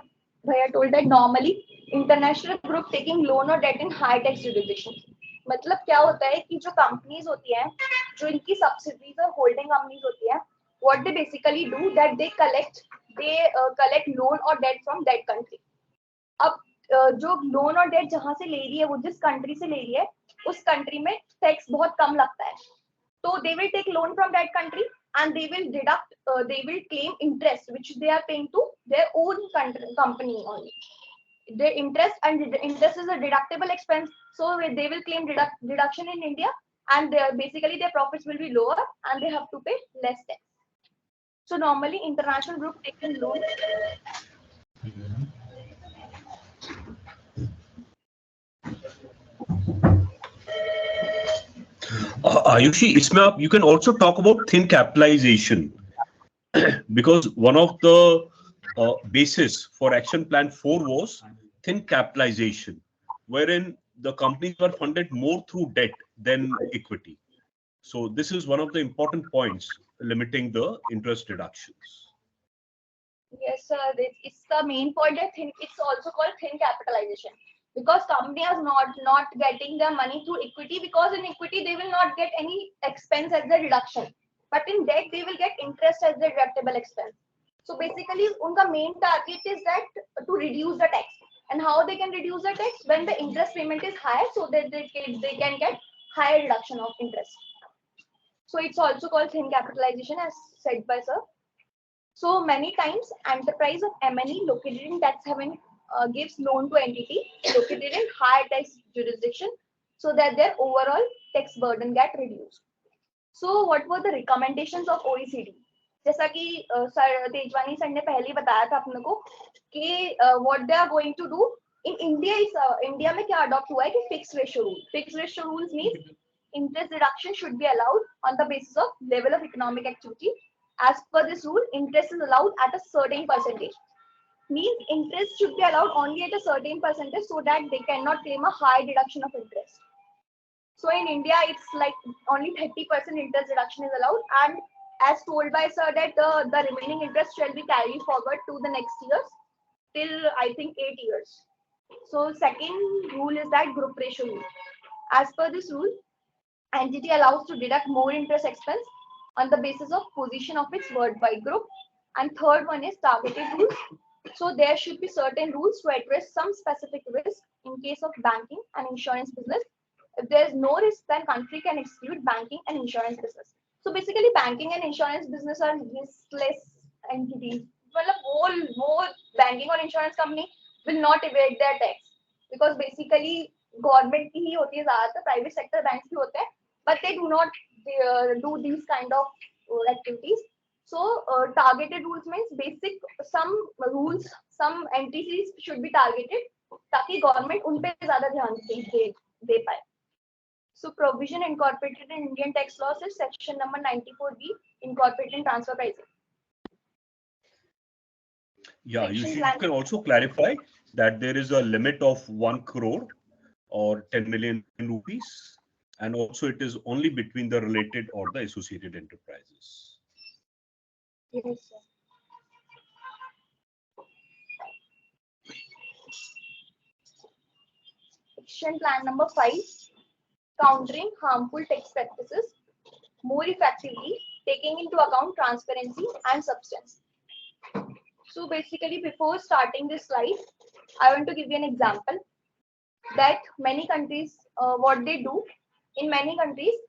Bhaiya told that normally international group taking loan or debt in high tax jurisdictions. मतलब क्या होता है कि जो कंपनीज होती हैं, जो इनकी सब्सिडीज और होल्डिंग कंपनीज होती हैं, what they basically do that they collect loan or debt from that country. अब जो लोन और डेट जहां से ले रही है वो जिस कंट्री से ले रही है उस कंट्री में टैक्स बहुत कम लगता है, तो they will take loan from that country and they will claim interest which they are paying to their own company only. The interest is a deductible expense, so they will claim deduction in India, and basically their profits will be lower and they have to pay less tax. So normally international group taking loan. Ayushi, इसमें आप you can also talk about thin capitalization because one of the basis for action plan 4 was thin capitalization, wherein the companies were funded more through debt than equity. So this is one of the important points limiting the interest deductions. Yes, sir. It's the main point. I think it's also called thin capitalization because company is not getting their money through equity, because in equity they will not get any expense as the deduction, but in debt they will get interest as the deductible expense. So basically, unka main target is that to reduce the tax. And how they can reduce the tax? When the interest payment is higher, so that they can get higher reduction of interest. So it's also called thin capitalization, as said by sir. So many times, enterprise of M&E located in tax haven gives loan to entity located in high tax jurisdiction, so that their overall tax burden get reduced. So what were the recommendations of OECD? जैसा कि sir Tejwani sir ने पहले बताया था अपने को कि what they are going to do in India is India में क्या adopt हुआ है कि fixed ratio rule. Fixed ratio rules means interest deduction should be allowed on the basis of level of economic activity. As per this rule, interest is allowed at a certain percentage. Means interest should be allowed only at a certain percentage so that they cannot claim a high deduction of interest. So in India, it's like only 30% interest deduction is allowed, and as told by sir that the remaining interest shall be carried forward to the next years till I think 8 years. So second rule is that group ratio rule. As per this rule, entity allows to deduct more interest expense on the basis of position of its worldwide group. And third one is targeted rules. So there should be certain rules to address some specific risk in case of banking and insurance business. If there is no risk, then country can exclude banking and insurance business. So basically banking and insurance business are riskless entities. मतलब वो banking और insurance company will not evade their tax because basically government की ही होती है ज़्यादातर, private sector banks भी होते हैं, but they do not do these kind of activities. So targeted rules means basic some rules, some entities should be targeted ताकि government उन पे ज्यादा ध्यान दे पाए. So provision incorporated in Indian tax laws is section number 94B, incorporating transfer pricing. Yeah, you Section plan. can also clarify that there is a limit of 1 crore or 10 million rupees, and also it is only between the related or the associated enterprises. Yes, sir. Action plan number 5, countering harmful tax practices more effectively, taking into account transparency and substance. So basically, before starting this slide, I want to give you an example that many countries, what they do in many countries,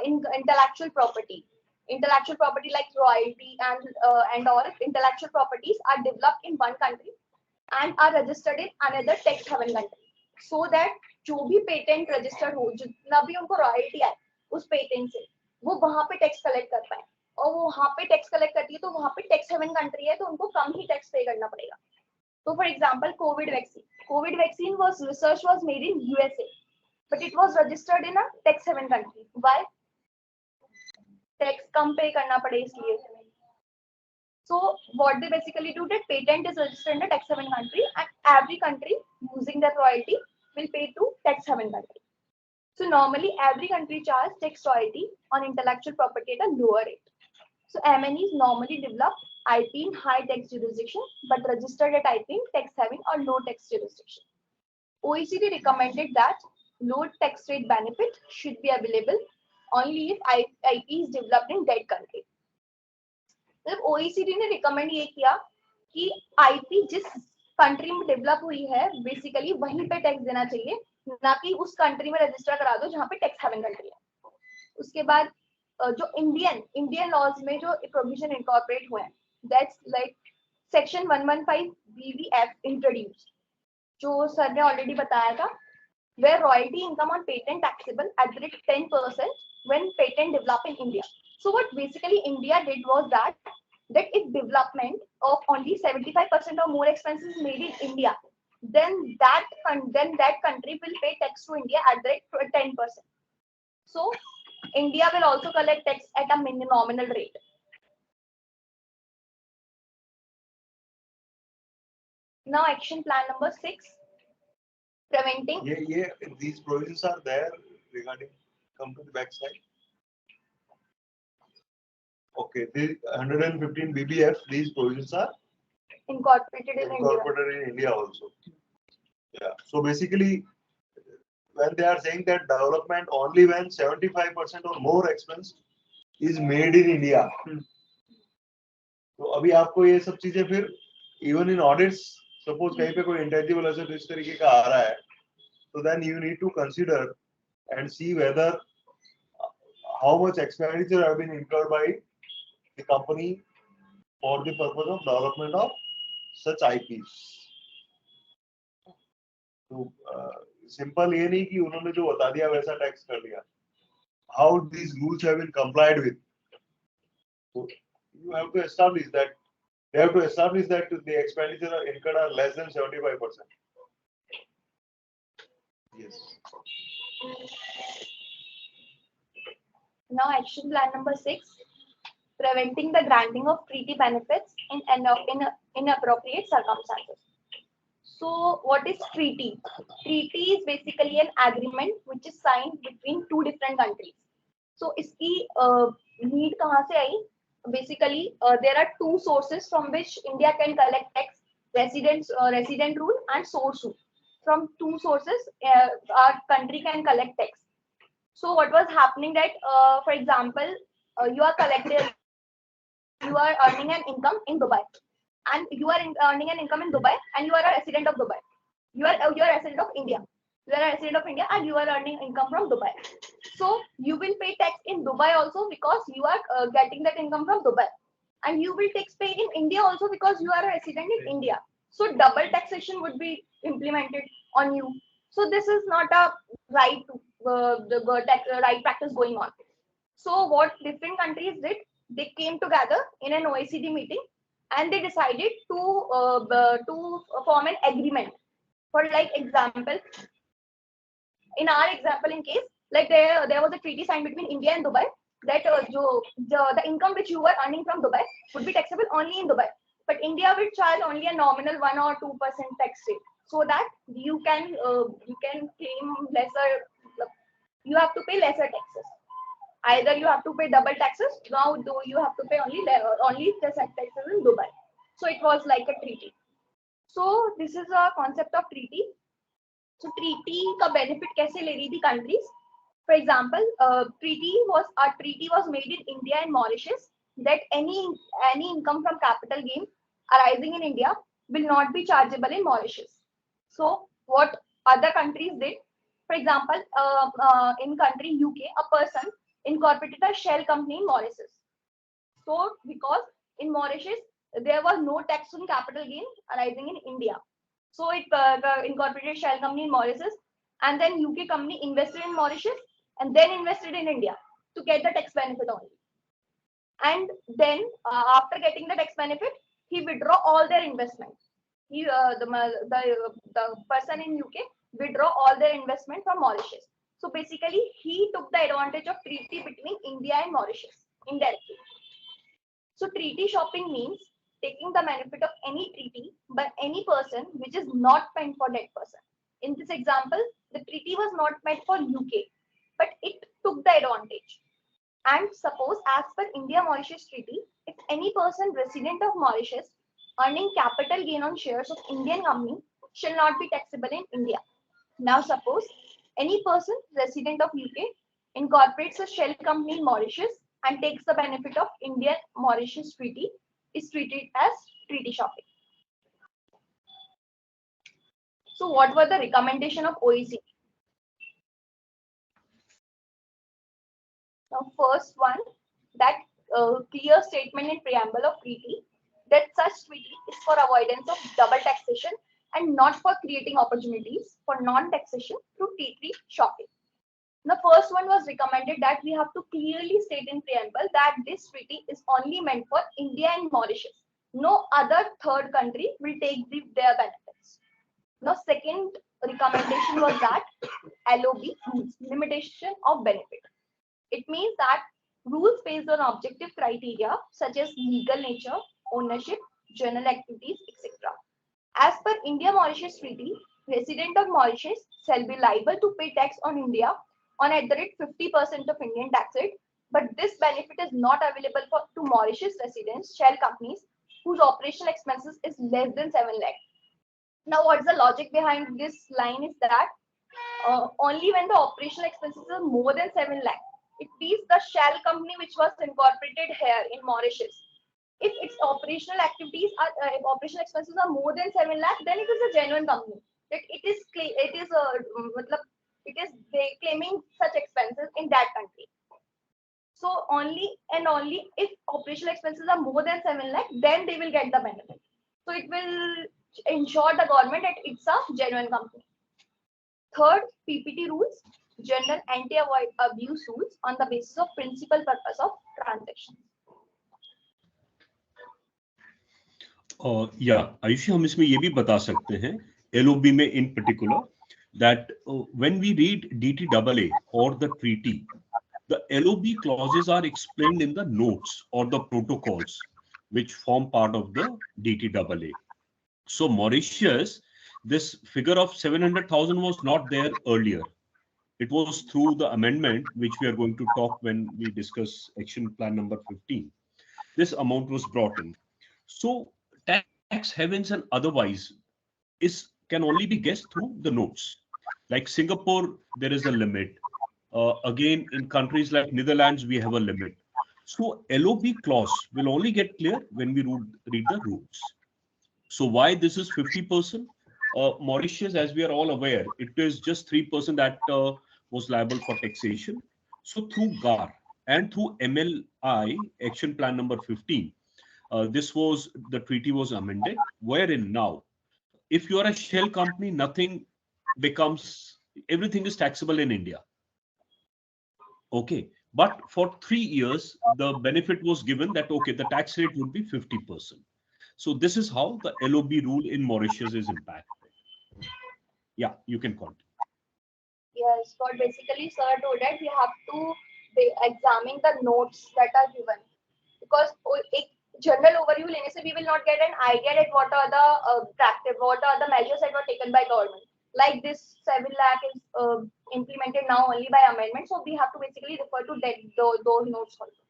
in intellectual property like royalty and all intellectual properties are developed in one country and are registered in another tax haven country, so that जो भी patent registered हो, जितना भी उनको royalty आए उस patent से, वो वहां पे टैक्स कलेक्ट कर पाए. और वो वहां पे टैक्स कलेक्ट करती है तो वहां पे टैक्स हेवन कंट्री है तो उनको कम ही टैक्स पे करना पड़ेगा. So for example, COVID vaccine research was made in USA, but it was registered in a tax haven country. Why? Tax कम पे करना पड़े इसलिए. So what they basically do, that patent is registered in a tax haven country, and every country using that royalty will pay to tax haven country. So normally every country charges tax royalty on intellectual property at a lower rate. So MNEs normally develop IP in high tax jurisdiction, but registered at IP in tax haven or low tax jurisdiction. OECD recommended that low tax rate benefit should be available only if IP is developed in that country. जब OECD ने recommend ये किया कि IP जिस country में develop हुई है basically वहीं पे टैक्स देना चाहिए, ना कि उस कंट्री में रजिस्टर करा दो जहाँ पे टैक्स हेवन कंट्री है. उसके बाद जो इंडियन लॉज में जो प्रोविजन इनकॉर्पोरेट हुए हैं, that's like section 115 BVF introduced, जो सर ने ऑलरेडी बताया था, where royalty income on patent taxable at the rate 10% when patent develop in India. So what basically India did was that if development of only 75% or more expenses made in India, then that country will pay tax to India at the rate 10%. So India will also collect tax at a nominal rate. Now action plan number 6, preventing. These provisions are there regarding. Come to the back side. Okay, the 115 BBF, these provisions are Incorporated in India also. Yeah. So basically, when they are saying that development only when 75% or more expense is made in India. तो अभी आपको ये सब चीजें फिर even in audits, suppose कहीं पे कोई intangible asset इस तरीके का आ रहा है, so then you need to consider and see whether how much expenditure have been incurred by the company for the purpose of development of such IPs. तो simple ये नहीं कि उन्होंने जो बता दिया वैसा टैक्स कर दिया. How these rules have been complied with. So you have to establish that. They have to establish that the expenditure incurred are less than 75%. Yes. Now action plan number 6, preventing the granting of treaty benefits in inappropriate circumstances. So what is treaty? Treaty is basically an agreement which is signed between two different countries. So इसकी need कहाँ से आई? Basically, there are two sources from which India can collect tax: resident rule and source rule. From two sources, our country can collect tax. So what was happening that, for example, you are earning an income in Dubai, and you are earning an income in Dubai, and you are a resident of Dubai. You are a resident of India. You are a resident of India, and you are earning income from Dubai. So you will pay tax in Dubai also because you are getting that income from Dubai, and you will tax pay in India also because you are a resident in India. So double taxation would be implemented on you. So this is not a right right practice going on. So what different countries did, they came together in an OECD meeting and they decided to form an agreement For like example, in our example, in case like there was a treaty signed between India and Dubai that the income which you were earning from Dubai would be taxable only in Dubai, but India will charge only a nominal 1 or 2% tax rate, so that you can claim lesser. You have to pay lesser taxes. Either you have to pay double taxes. Now, though, you have to pay only the taxes in Dubai. So it was like a treaty. So this is a concept of treaty. So treaty का benefit कैसे ले रही थी countries? For example, treaty was made in India and Mauritius that any income from capital gain arising in India will not be chargeable in Mauritius. So what other countries did? For example, in country UK, a person incorporated a shell company in Mauritius. So because in Mauritius there was no tax on capital gain arising in India, so it incorporated shell company in Mauritius, and then UK company invested in Mauritius and then invested in India to get the tax benefit only. And then after getting the tax benefit, he withdraw all their investment. The person in UK withdraw all their investment from Mauritius. So basically, he took the advantage of treaty between India and Mauritius indirectly. So treaty shopping means taking the benefit of any treaty by any person which is not meant for that person. In this example, the treaty was not meant for UK, but it took the advantage. And suppose as per India-Mauritius Treaty, if any person resident of Mauritius earning capital gain on shares of Indian company shall not be taxable in India. Now suppose any person resident of UK incorporates a shell company in Mauritius and takes the benefit of India-Mauritius Treaty, is treated as treaty shopping. So what were the recommendation of OECD? Now first one, that clear statement in preamble of treaty that such treaty is for avoidance of double taxation and not for creating opportunities for non-taxation through treaty shopping. The first one was recommended that we have to clearly state in preamble that this treaty is only meant for India and Mauritius. No other third country will take their benefits. Now, second recommendation was that LOB, rules, limitation of benefit. It means that rules based on objective criteria such as legal nature, ownership, general activities, etc. As per India-Mauritius Treaty, resident of Mauritius shall be liable to pay tax on India on at the rate 50% of Indian tax rate, but this benefit is not available to Mauritius residents, shell companies whose operational expenses is less than 7 lakh. Now, what's the logic behind this line is that only when the operational expenses are more than 7 lakh, it means the shell company which was incorporated here in Mauritius, if its operational activities are operational expenses are more than 7 lakh, then it is a genuine company. They claiming such expenses in that country. So only if operational expenses are more than 7 lakh, then they will get the benefit. So it will ensure the government that it's a genuine company. Third, PPT rules, general anti-abuse rules on the basis of principal purpose of transaction. Yeah, Ayushi हम इसमें ये भी बता सकते हैं LOB में in particular that when we read DTAA or the treaty, the LOB clauses are explained in the notes or the protocols which form part of the DTAA. So Mauritius, this figure of 700,000 was not there earlier. It was through the amendment which we are going to talk when we discuss action plan number 15. This amount was brought in. So tax havens and otherwise can only be guessed through the notes. Like Singapore, there is a limit. Again, in countries like Netherlands, we have a limit. So LOB clause will only get clear when we read the rules. So why this is 50%? Mauritius, as we are all aware, it is just 3% that was liable for taxation. So through GAR and through MLI, action plan number 15, the treaty was amended, wherein now, if you are a shell company, everything is taxable in India. Okay, but for 3 years, the benefit was given that, okay, the tax rate would be 50%. So this is how the LOB rule in Mauritius is impacted. Yeah, you can continue. Yes, what basically sir told that we have to examine the notes that are given, because एक general overview लेने से we will not get an idea that what are the what are the measures that were taken by government. Like this 7 lakh is implemented now only by amendment, so we have to basically refer to those notes also.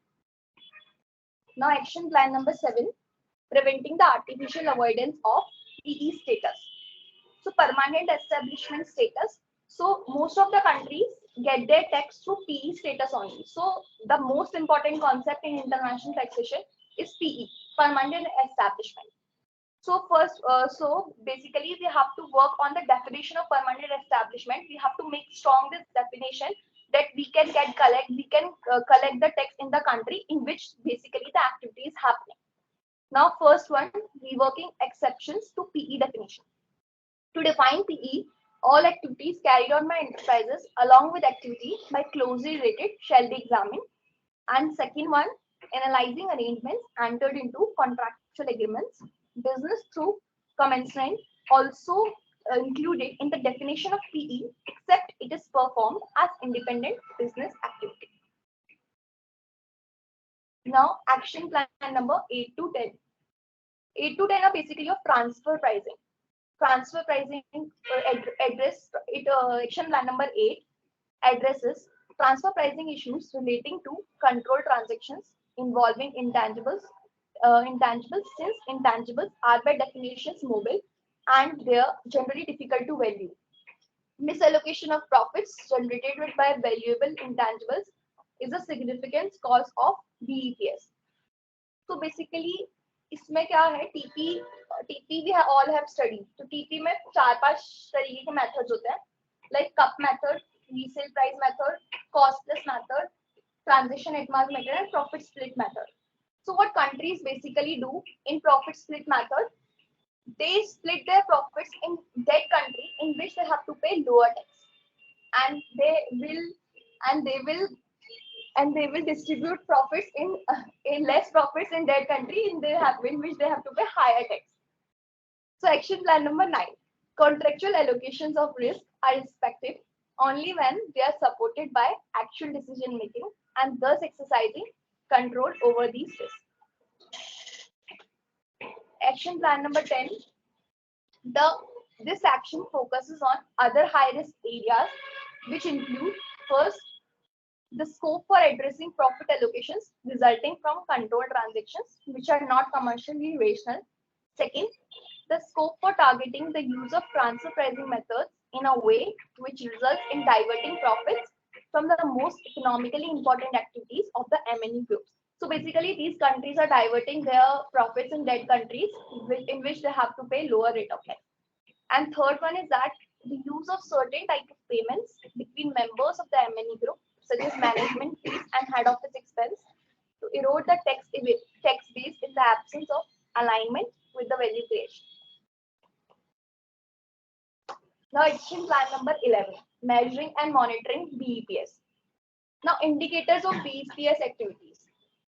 Now action plan number 7, preventing the artificial avoidance of PE status. So permanent establishment status. So most of the countries get their tax through PE status only. So the most important concept in international taxation is PE, permanent establishment. So first, so basically we have to work on the definition of permanent establishment. We have to make strong this definition that we can collect the tax in the country in which basically the activity is happening. Now first one, reworking exceptions to PE definition. To define PE, all activities carried on by enterprises along with activity by closely related shall be examined. And second one, analyzing arrangements entered into contractual agreements, business through commencement also included in the definition of PE, except it is performed as independent business activity. Now, action plan number 8 to 10. 8 to 10 are basically of transfer pricing. Transfer pricing address it. Action plan number 8 addresses transfer pricing issues relating to control transactions involving intangibles. Intangibles, since intangibles are by definitions mobile and they are generally difficult to value. Misallocation of profits generated by valuable intangibles is a significant cause of BEPS. So basically इसमें क्या है TP we all have studied. तो TP में 4-5 तरीके के methods होते हैं, like cup method, resale price method, costless method, transaction at mark method, and profit split method. So what countries basically do in profit split method, they split their profits in that country in which they have to pay lower tax, and they will distribute profits in less profits in that country in which they have to pay higher tax. So action plan number 9, contractual allocations of risk are respected only when they are supported by actual decision making and thus exercising control over these risks. Action plan number 10, this action focuses on other high risk areas which include first, the scope for addressing profit allocations resulting from controlled transactions which are not commercially rational. Second, the scope for targeting the use of transfer pricing methods in a way which results in diverting profits from the most economically important activities of the MNE groups. So basically, these countries are diverting their profits in dead countries in which they have to pay lower rate of tax. And third one is that the use of certain type of payments between members of the MNE group, such as management fees and head office expense, to erode the tax base in the absence of alignment with the value creation. Now, action plan number 11, measuring and monitoring BEPS. Now, indicators of BEPS activities.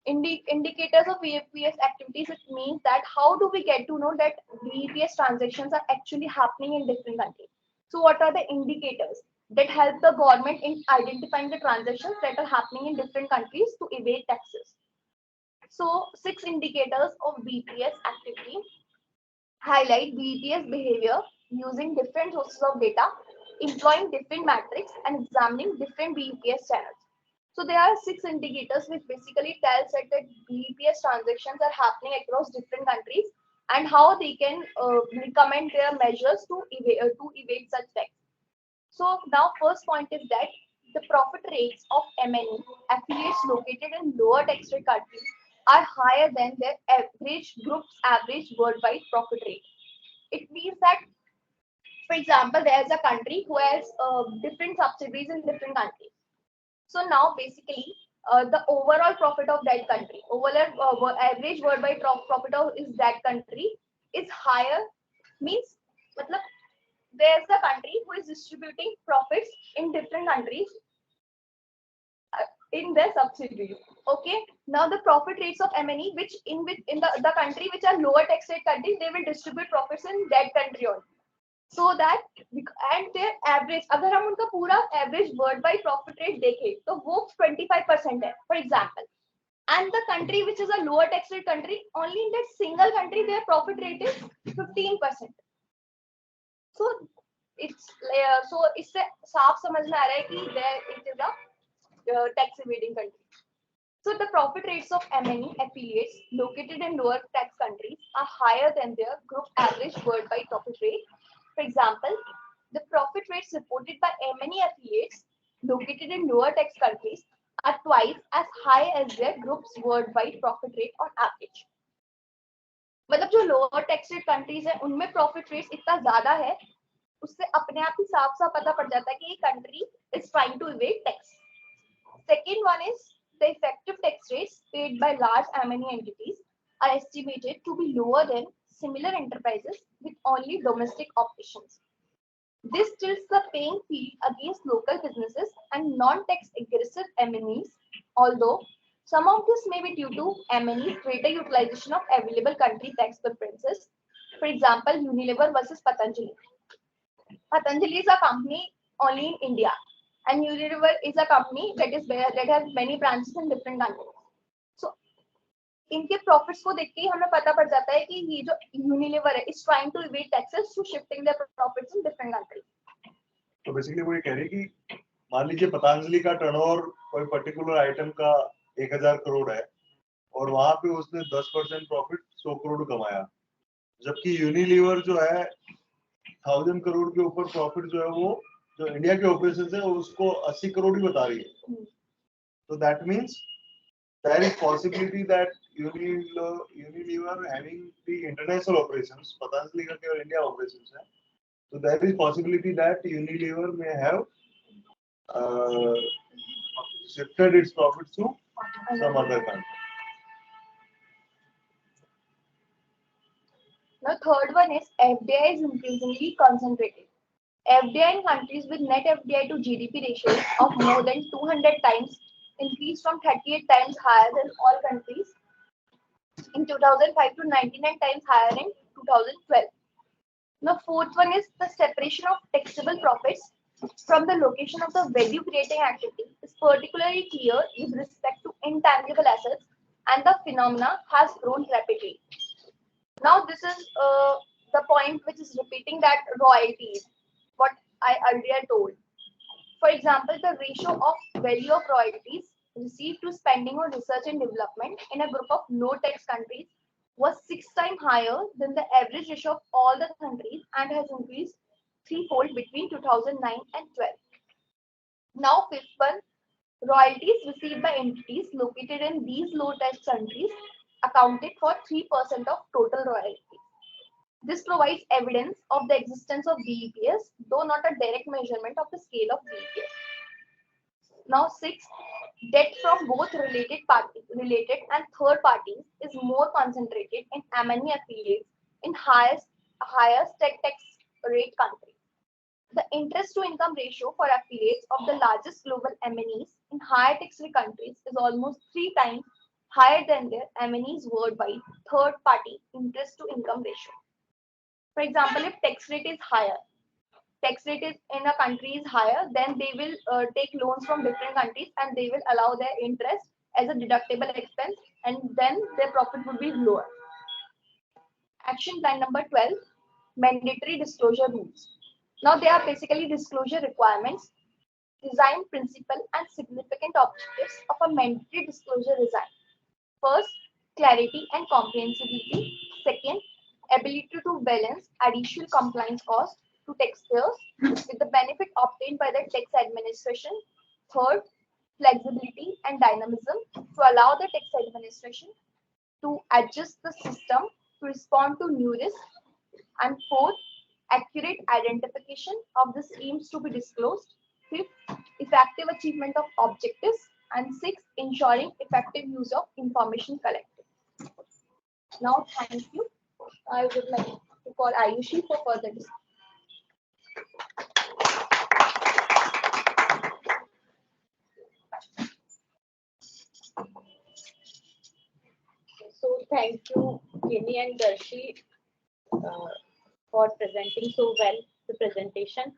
Indicators of BEPS activities, it means that how do we get to know that BEPS transactions are actually happening in different countries. So what are the indicators that help the government in identifying the transactions that are happening in different countries to evade taxes? So 6 indicators of BEPS activity highlight BEPS behavior using different sources of data, employing different metrics, and examining different BEPS channels. So there are 6 indicators which basically tells that the BEPS transactions are happening across different countries and how they can recommend their measures to evade such tax. So now first point is that the profit rates of MNE affiliates located in lower tax rate countries are higher than their group's average worldwide profit rate. It means that, for example, there is a country who has different subsidiaries in different countries. So now basically the overall profit of that country, overall average worldwide profit of that country is higher, means there's a country who is distributing profits in different countries in their subsidiaries. Okay, now the profit rates of MNE, which in the country which are lower tax rate countries, they will distribute profits in that country only. so that and their average, अगर हम उनका पूरा average world wide profit rate देखें तो वो 25% है, for example. And the country which is a lower tax rate country, only in that single country their profit rate is 15%. So it's so इससे साफ समझ में आ रहा है कि there it is a tax evading country. So the profit rates of M&E affiliates located in lower tax countries are higher than their group average worldwide profit rate. For example, the profit rates reported by M&E affiliates located in lower tax countries are twice as high as their group's worldwide profit rate on average. मतलब जो lower tax rate countries है उनमें profit rates इतना ज्यादा है, उससे अपने आप ही साफ साफ पता पड़ जाता है कि ये country is trying to evade tax. Second one is the effective tax rates paid by large M&E entities are estimated to be lower than similar enterprises with only domestic operations. This tilts the playing field against local businesses and non-tax aggressive M&Es, although some of this may be due to M&E's greater utilization of available country tax preferences. For example, Unilever versus Patanjali. Patanjali is a company only in India, and Unilever is a company that has many branches in different countries. So इनके profits को देख के ही हमें पता पड़ जाता है कि ये जो Unilever है is trying to evade taxes through shifting their profits in different countries. तो बेसिकली वो ये कह रही है कि मान लीजिए पतंजलि का टर्नओवर कोई पर्टिकुलर आइटम का 1000 करोड़ है और वहां पे उसने 10% प्रॉफिट 100 करोड़ कमाया, जबकि यूनिलीवर जो है 1000 करोड़ के ऊपर प्रॉफिट जो है वो जो इंडिया के ऑपरेशन है उसको 80 करोड़ ही बता रही है. तो that means there is possibility that Unilever having the international operations, Patanjali का केवल इंडिया operations है, so there is possibility that Unilever may have shifted its profits to some other country. Now, third one is FDI is increasingly concentrated. FDI in countries with net FDI to GDP ratios of more than 200 times increased from 38 times higher than all countries in 2005 to 99 times higher in 2012. Now, fourth one is the separation of taxable profits from the location of the value creating activity is particularly clear with respect to intangible assets, and the phenomena has grown rapidly. Now, this is the point which is repeating that royalties, what I earlier told. For example, the ratio of value of royalties received to spending on research and development in a group of low tax countries was 6 times higher than the average ratio of all the countries and has increased threefold between 2009 and 12. Now, fifth one, royalties received by entities located in these low tax countries accounted for 3% of total royalties. This provides evidence of the existence of BEPS, though not a direct measurement of the scale of BEPS. Now, sixth, debt from both related and third parties is more concentrated in M&E affiliates in highest tax rate countries. The interest to income ratio for affiliates of the largest global M&Es in higher tax rate countries is almost 3 times higher than their M&Es worldwide third party interest to income ratio. For example, if tax rate is in a country is higher, then they will take loans from different countries and they will allow their interest as a deductible expense, and then their profit would be lower. Action plan number 12, mandatory disclosure rules. Now, they are basically disclosure requirements, design principle and significant objectives of a mandatory disclosure design. First, clarity and comprehensibility. Second, ability to balance additional compliance costs to taxpayers with the benefit obtained by the tax administration. Third, flexibility and dynamism to allow the tax administration to adjust the system to respond to new risks. And fourth, accurate identification of the schemes to be disclosed. Fifth, effective achievement of objectives. And sixth, ensuring effective use of information collected. Now, thank you. I would like to call Ayushi for further discussion. So thank you, Ginny and Darshi, for presenting so well the presentation.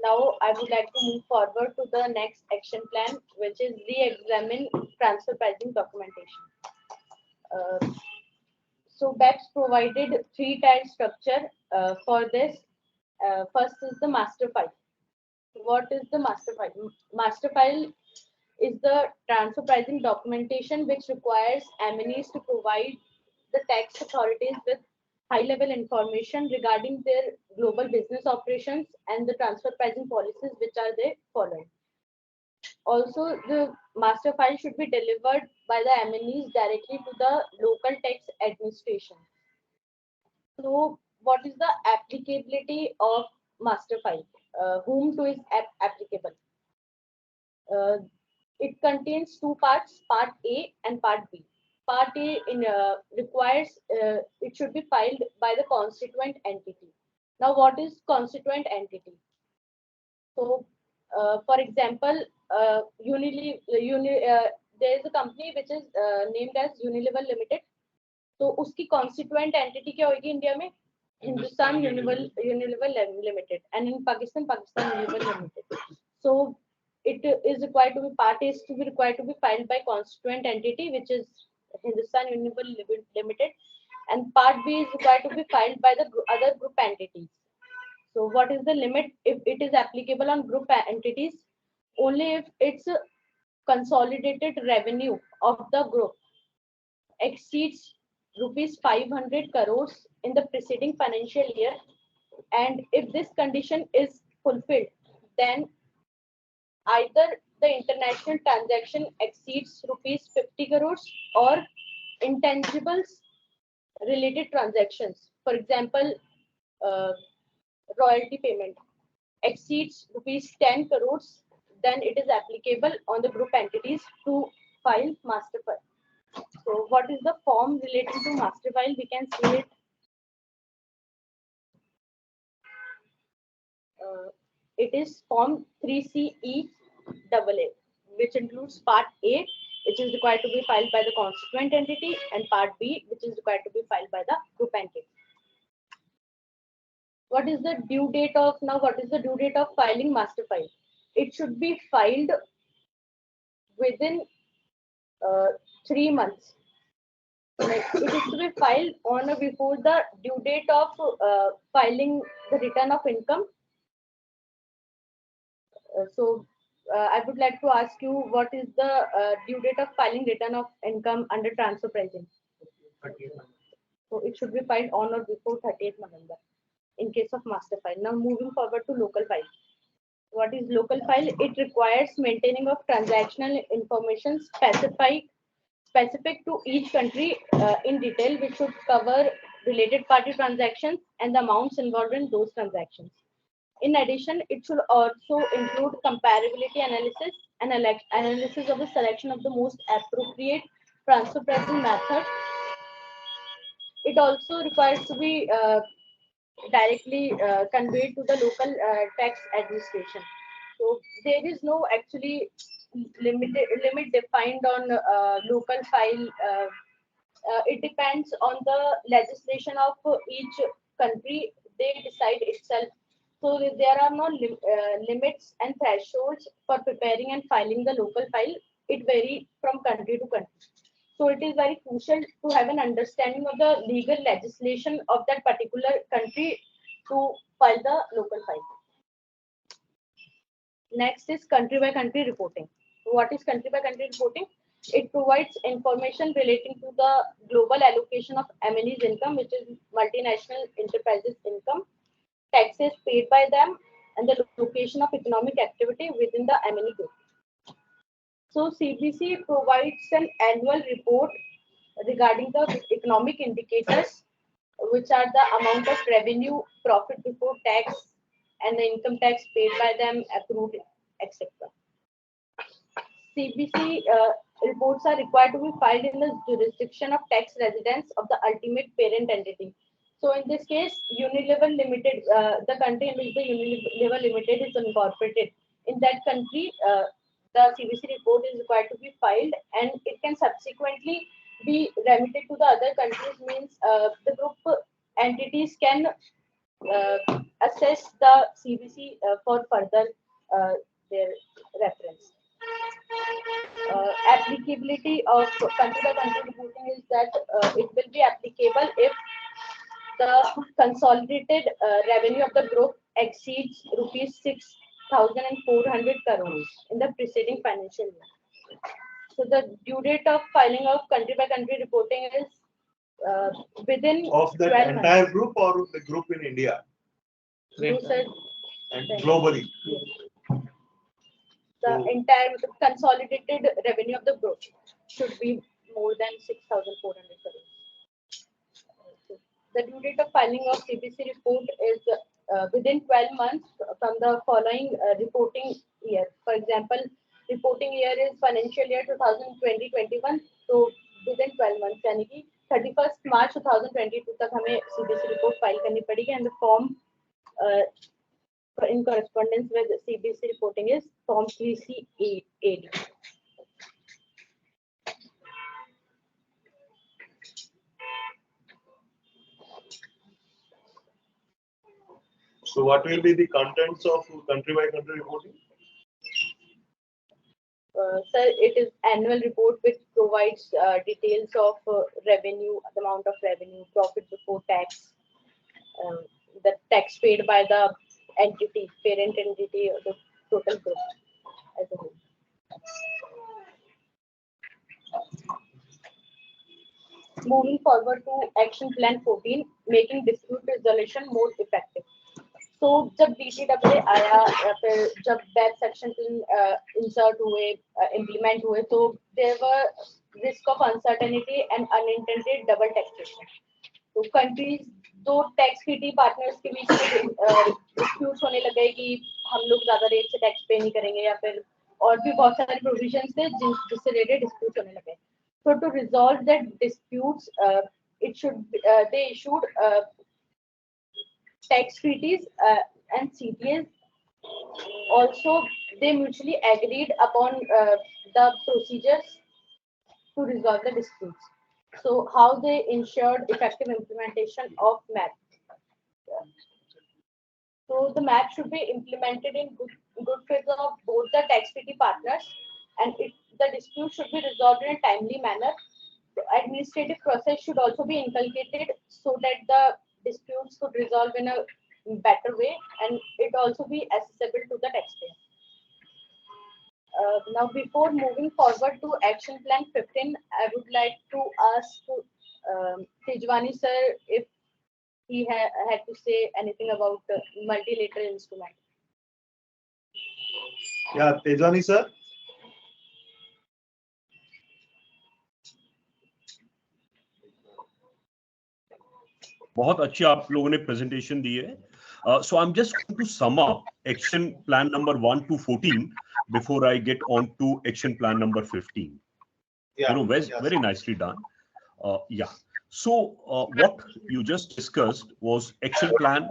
Now I would like to move forward to the next action plan, which is re-examine transfer pricing documentation. So Beps provided three-tiered structure for this. First is the master file. What is the master file? Master file is the transfer pricing documentation which requires MNEs to provide the tax authorities with high-level information regarding their global business operations and the transfer pricing policies which are they following. Also, the master file should be delivered by the MNEs directly to the local tax administration. So, what is the applicability of master file? Whom to is applicable? It contains two parts, Part A and Part B. Part A requires it should be filed by the constituent entity. Now, what is constituent entity? So, for example, there is a company which is named as Unilever Limited. तो उसकी constituent entity क्या होगी India में? Hindustan Unilever Limited, and in Pakistan Unilever Limited. So it is required to be part is to be required to be filed by constituent entity, which is Hindustan Unilever Limited, and part B is required to be filed by the other group entities. So what is the limit? If it is applicable on group entities, only if its consolidated revenue of the group exceeds rupees 500 crores in the preceding financial year, and if this condition is fulfilled, then either the international transaction exceeds rupees 50 crores or intangibles related transactions, for example, royalty payment exceeds rupees 10 crores, then it is applicable on the group entities to file master file. So what is the form relating to master file? We can see it. It is form 3CE AA, which includes part A, which is required to be filed by the constituent entity, and part B, which is required to be filed by the group entity. What is the due date of filing master file? It should be filed within 3 months. Like it is to be filed on or before the due date of filing the return of income. I would like to ask you, what is the due date of filing return of income under transfer pricing? 30th. So it should be filed on or before 30th November in case of master file. Now moving forward to local file. What is local file? It requires maintaining of transactional information specific to each country in detail, which should cover related party transactions and the amounts involved in those transactions. In addition, it should also include comparability analysis and analysis of the selection of the most appropriate transfer pricing method. It also requires to be directly conveyed to the local tax administration. So there is no actually limit defined on local file. It depends on the legislation of each country. They decide itself. So there are no limits and thresholds for preparing and filing the local file. It varies from country to country. So it is very crucial to have an understanding of the legal legislation of that particular country to file the local file. Next is country by country reporting. What is country by country reporting? It provides information relating to the global allocation of MNE's income, which is multinational enterprises income, taxes paid by them, and the location of economic activity within the MNE group. So CBC provides an annual report regarding the economic indicators, which are the amount of revenue, profit before tax, and the income tax paid by them, accrued, etc. CBC reports are required to be filed in the jurisdiction of tax residence of the ultimate parent entity. So in this case, Unilever Limited, the country in which the Unilever Limited is incorporated, in that country, the CBC report is required to be filed, and it can subsequently be remitted to the other countries. Means the group entities can assess the CBC for further their reference. Applicability of country by country reporting is that it will be applicable if the consolidated revenue of the group exceeds rupees 6,400 crores in the preceding financial year. So the due date of filing of country by country reporting is within Of that 12 entire months. group or the group in India You said and globally? the entire consolidated revenue of the group should be more than 6,400 crores. The due date of filing of CBC report is within 12 months from the following reporting year. For example, reporting year is financial year 2020-21. So within 12 months, यानी कि 31st March 2022 तक हमें CBC report file करनी पड़ेगी, and the form in correspondence with CBC reporting is Form 3C-AD. So what will be the contents of country by country reporting? Sir, it is annual report which provides details of revenue, the amount of revenue, profit before tax, the tax paid by the entity, parent entity, or the total group as a whole. Moving forward to action plan 14, making dispute resolution more effective. तो जब DTAA आया या फिर जब BEPS section insert हुए, implement हुए, तो there were risk of uncertainty and unintended double taxation. तो कंट्रीज दो टैक्स ट्रीटी पार्टनर्स के बीच में डिस्प्यूट्स होने लगे कि हम लोग ज्यादा रेट से टैक्स पे नहीं करेंगे, या फिर और भी बहुत सारे प्रोविजंस थे जिससे रिलेटेड डिस्प्यूट होने लगे. So to resolve that disputes, they issued tax treaties and CTAs. Also, they mutually agreed upon the procedures to resolve the disputes. So how they ensured effective implementation of MAP. So the MAP should be implemented in good faith of both the tax treaty partners, and the dispute should be resolved in a timely manner. The administrative process should also be inculcated so that the disputes could resolve in a better way, and it also be accessible to the taxpayer. Now, before moving forward to action plan 15, I would like to ask Tejwani sir if he had to say anything about multilateral instrument. Yeah, Tejwani sir. बहुत अच्छी आप लोगों ने presentation दी है. So I'm just going to sum up action plan number 1 to 14 before I get on to action plan number 15. Yeah, very nicely done. Yeah. So what you just discussed was action plan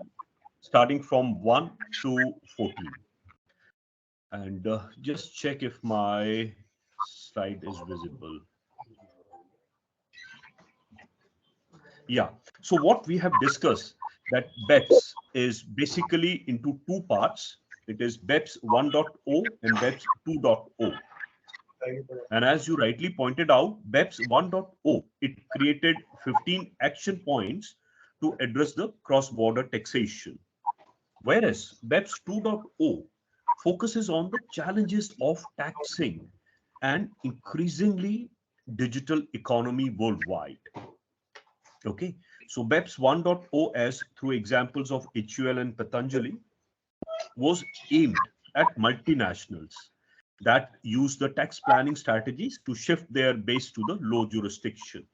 starting from 1 to 14. And just check if my slide is visible. Yeah. So what we have discussed, that BEPS is basically into two parts. It is BEPS 1.0 and BEPS 2.0. And as you rightly pointed out, BEPS 1.0, it created 15 action points to address the cross-border taxation. Whereas BEPS 2.0 focuses on the challenges of taxing and increasingly digital economy worldwide. Okay, so BEPS 1.0, as through examples of HUL and Patanjali, was aimed at multinationals that use the tax planning strategies to shift their base to the low jurisdiction.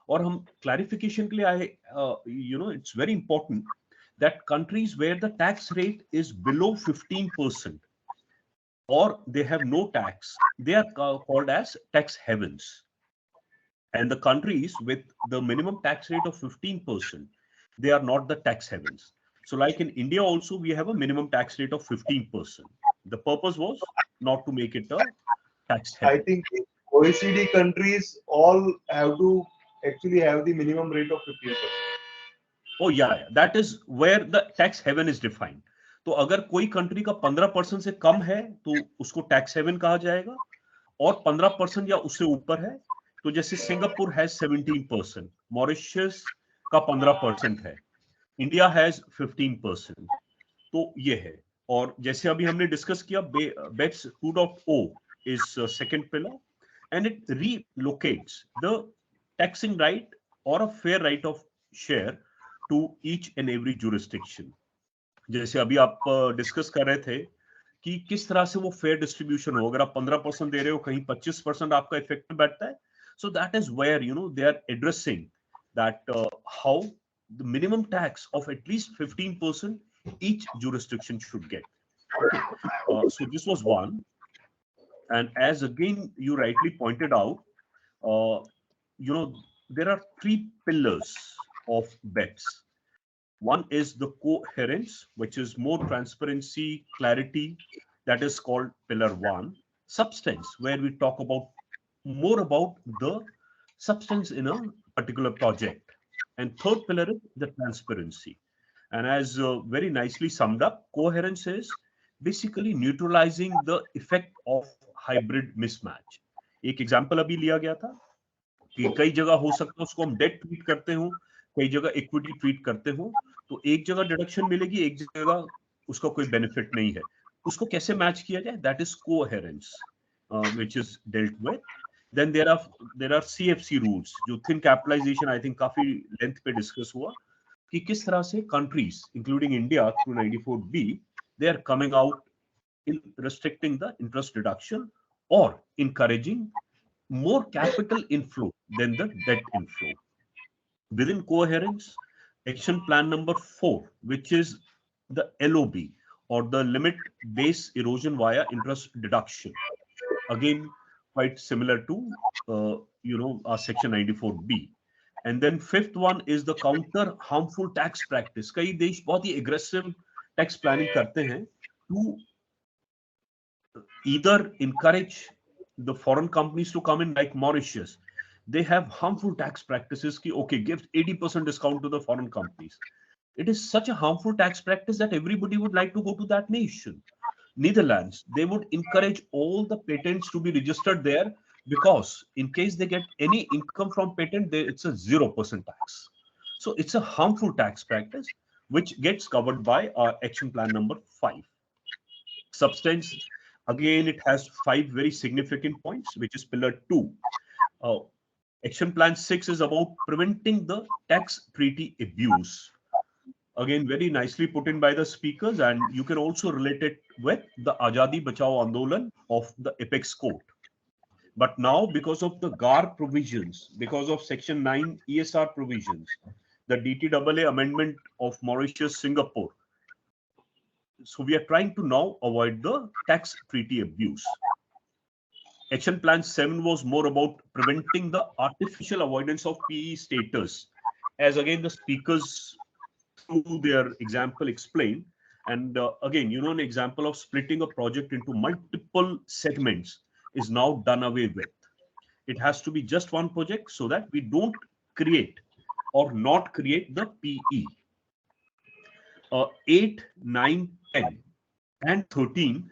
Or clarification के लिए it's very important that countries where the tax rate is below 15% or they have no tax, they are called as tax havens. And the countries with the minimum tax rate of 15%, they are not the tax havens. So like in India also, we have a minimum tax rate of 15%. The purpose was not to make it a tax haven. I think OECD countries all have to actually have the minimum rate of 15%. Oh yeah, that is where the tax heaven is defined. तो अगर कोई country का 15% से कम है तो उसको tax haven कहा जाएगा, और 15% या उससे ऊपर है तो जैसे सिंगापुर हैज 17%, मॉरिशस का 15% है, इंडिया हैज 15%। तो ये है। और जैसे अभी हमने डिस्कस किया, BEPS 2.0 is second pillar, and it relocates the taxing right or a fair right of share to each and every jurisdiction। जैसे अभी आप डिस्कस कर रहे थे कि किस तरह से वो फेयर डिस्ट्रीब्यूशन हो, अगर आप 15% दे रहे हो, कहीं 25% आपका इफेक्ट में बैठता है, so that is where they are addressing that how the minimum tax of at least 15% each jurisdiction should get. Okay, so this was one, and as again you rightly pointed out, uh, there are three pillars of BEPS. One is the coherence, which is more transparency, clarity. That is called pillar one. Substance, where we talk about more about the substance in a particular project. And third pillar is the transparency. And as very nicely summed up, coherence is basically neutralizing the effect of hybrid mismatch. एक example अभी लिया गया था कि कई जगह हो सकता है उसको हम डेट ट्रीट करते हो, कई जगह इक्विटी ट्रीट करते हो, तो एक जगह डिडक्शन मिलेगी, एक जगह उसका कोई बेनिफिट नहीं है। उसको कैसे मैच किया जाए, that is coherence which is dealt with. Then there are CFC rules, जो थिन कैपिटलाइजेशन आई थिंक काफी लेंथ पे डिस्कस हुआ कि किस तरह से countries including India through 94B they are coming out in restricting the interest deduction or encouraging more capital inflow than the debt inflow. Within coherence, action plan number 4, which is the LOB, or the limit base erosion via interest deduction, again quite similar to our section 94B. And then fifth one is the counter harmful tax practice. कई देश बहुत ही aggressive tax planning करते हैं to either encourage the foreign companies to come in, like Mauritius. They have harmful tax practices ki, okay, give 80% discount to the foreign companies. It is such a harmful tax practice that everybody would like to go to that nation. Netherlands, they would encourage all the patents to be registered there, because in case they get any income from patent, it's a 0% tax. So it's a harmful tax practice which gets covered by action plan number 5. Substance, again, it has 5 very significant points, which is pillar 2. Action plan 6 is about preventing the tax treaty abuse. Again, very nicely put in by the speakers, and you can also relate it with the Azadi Bachao Andolan of the Apex Court. But now, because of the GAR provisions, because of section 9 ESR provisions, the DTAA amendment of Mauritius, Singapore, so we are trying to now avoid the tax treaty abuse. Action plan 7 was more about preventing the artificial avoidance of PE status, as again the speakers through their example explained. And again, an example of splitting a project into multiple segments is now done away with. It has to be just one project so that we don't create or not create the PE. 8, 9, 10 and 13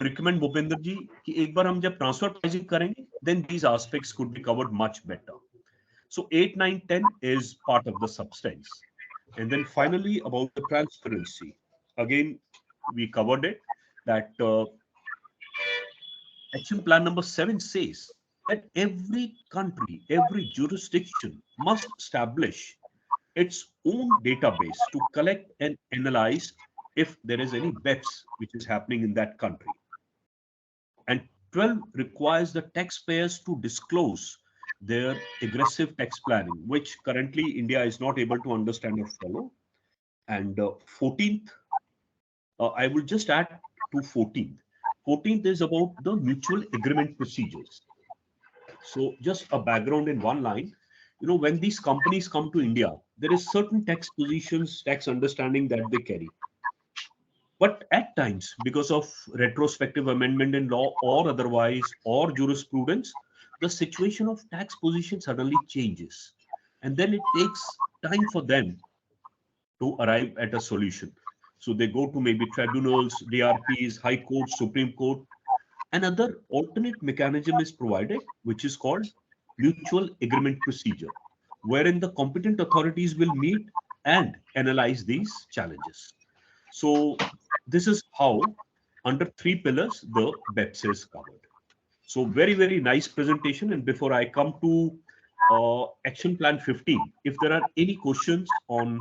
recommend Bhupender ji कि एक बार हम जब transfer pricing करेंगे, then these aspects could be covered much better. So 8, 9, 10 is part of the substance. And then finally about the transparency. Again, we covered it, that action plan number 7 says that every country, every jurisdiction must establish its own database to collect and analyze if there is any BEPS which is happening in that country. And 12 requires the taxpayers to disclose their aggressive tax planning, which currently India is not able to understand or follow. And 14th, I will just add to 14th. 14th is about the mutual agreement procedures. So just a background in one line, when these companies come to India, there is certain tax positions, tax understanding that they carry. But at times, because of retrospective amendment in law or otherwise, or jurisprudence, the situation of tax position suddenly changes. And then it takes time for them to arrive at a solution. So they go to maybe tribunals, DRPs, High Court, Supreme Court. Another alternate mechanism is provided, which is called mutual agreement procedure, wherein the competent authorities will meet and analyze these challenges. So this is how, under 3 pillars, the BEPS is covered. So very, very nice presentation. And before I come to action plan 15, if there are any questions on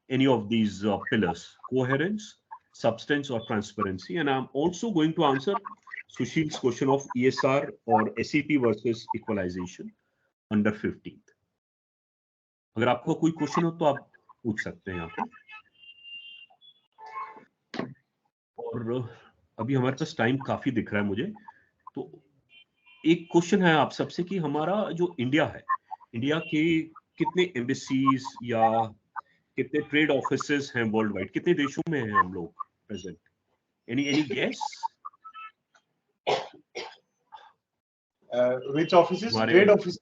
any of these pillars, coherence, substance, or transparency, and I'm also going to answer Sushil's question of ESR or SEP versus equalization under 15th. अगर आपको कोई question हो तो आप पूछ सकते हैं यहाँ पे। और अभी हमारे पास टाइम काफी दिख रहा है मुझे, तो एक क्वेश्चन है आप सबसे कि हमारा जो इंडिया है, इंडिया के कितने एम्बेसीज या कितने ट्रेड ऑफिसेस हैं वर्ल्ड वाइड, कितने देशों में हैं हम लोग present? Any guess? Which offices? Trade offices.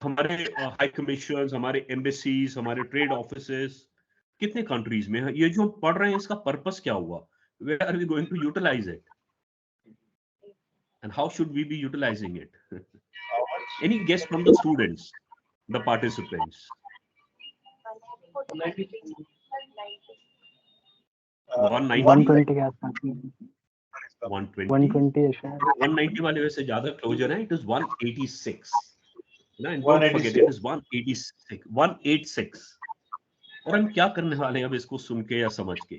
हमारे हाई कमीशनर्स, हमारे एम्बेसीज, हमारे ट्रेड ऑफिसेस कितने कंट्रीज में है? ये जो हम पढ़ रहे हैं इसका पर्पस क्या हुआ? Where are we going to utilize it? And how should we be utilizing it? Any guess from the students, the participants? 120 के आसपास। 120 190 वाले वैसे ज्यादा क्लोजर है। It is 186. ना, and don't forget it is 186. और हम क्या करने वाले हैं अब इसको सुन के या समझ के?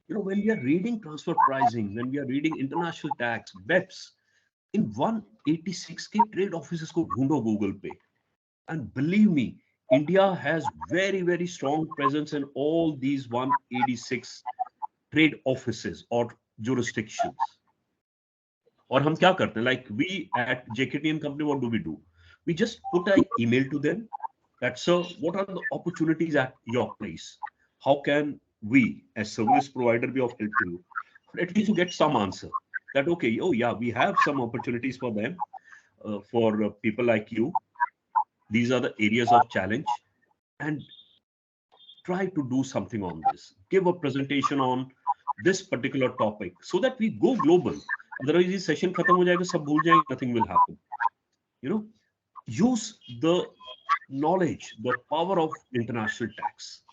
You know, when we are reading transfer pricing, when we are reading international tax, BEPS, in 186 के trade offices को ढूंढो Google पे, and believe me, India has very, very strong presence in all these 186 trade offices or jurisdictions. और हम क्या करते हैं? Like we at JKT & Company, what do we do? We just put an email to them that, sir, what are the opportunities at your place? How can we as service provider be of help to you? At least you get some answer that, okay, oh yeah, we have some opportunities for them, for people like you. These are the areas of challenge, and try to do something on this. Give a presentation on this particular topic so that we go global. Otherwise, this session khatam ho jayega, sab bhul jayenge, nothing will happen. You know, use the knowledge, the power of international tax.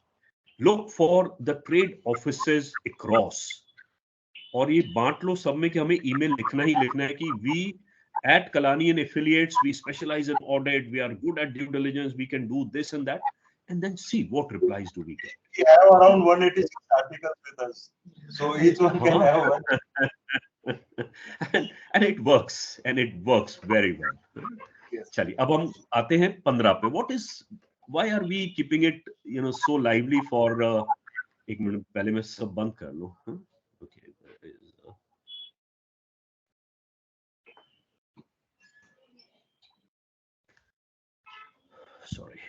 Look for the trade offices across. और ये बांट लो सब में कि हमें email लिखना ही लिखना है कि we at Kalani and affiliates, we specialize in audit, we are good at due diligence, we can do this and that, and then see what replies do we get. We have around 186 articles with us, so each one can have one. and it works, very well. Yes. चलिए अब हम आते हैं 15 पे. Why are we keeping it, you know, so lively for एक minute पहले मैं सब बंद कर लूं. Okay. Sorry.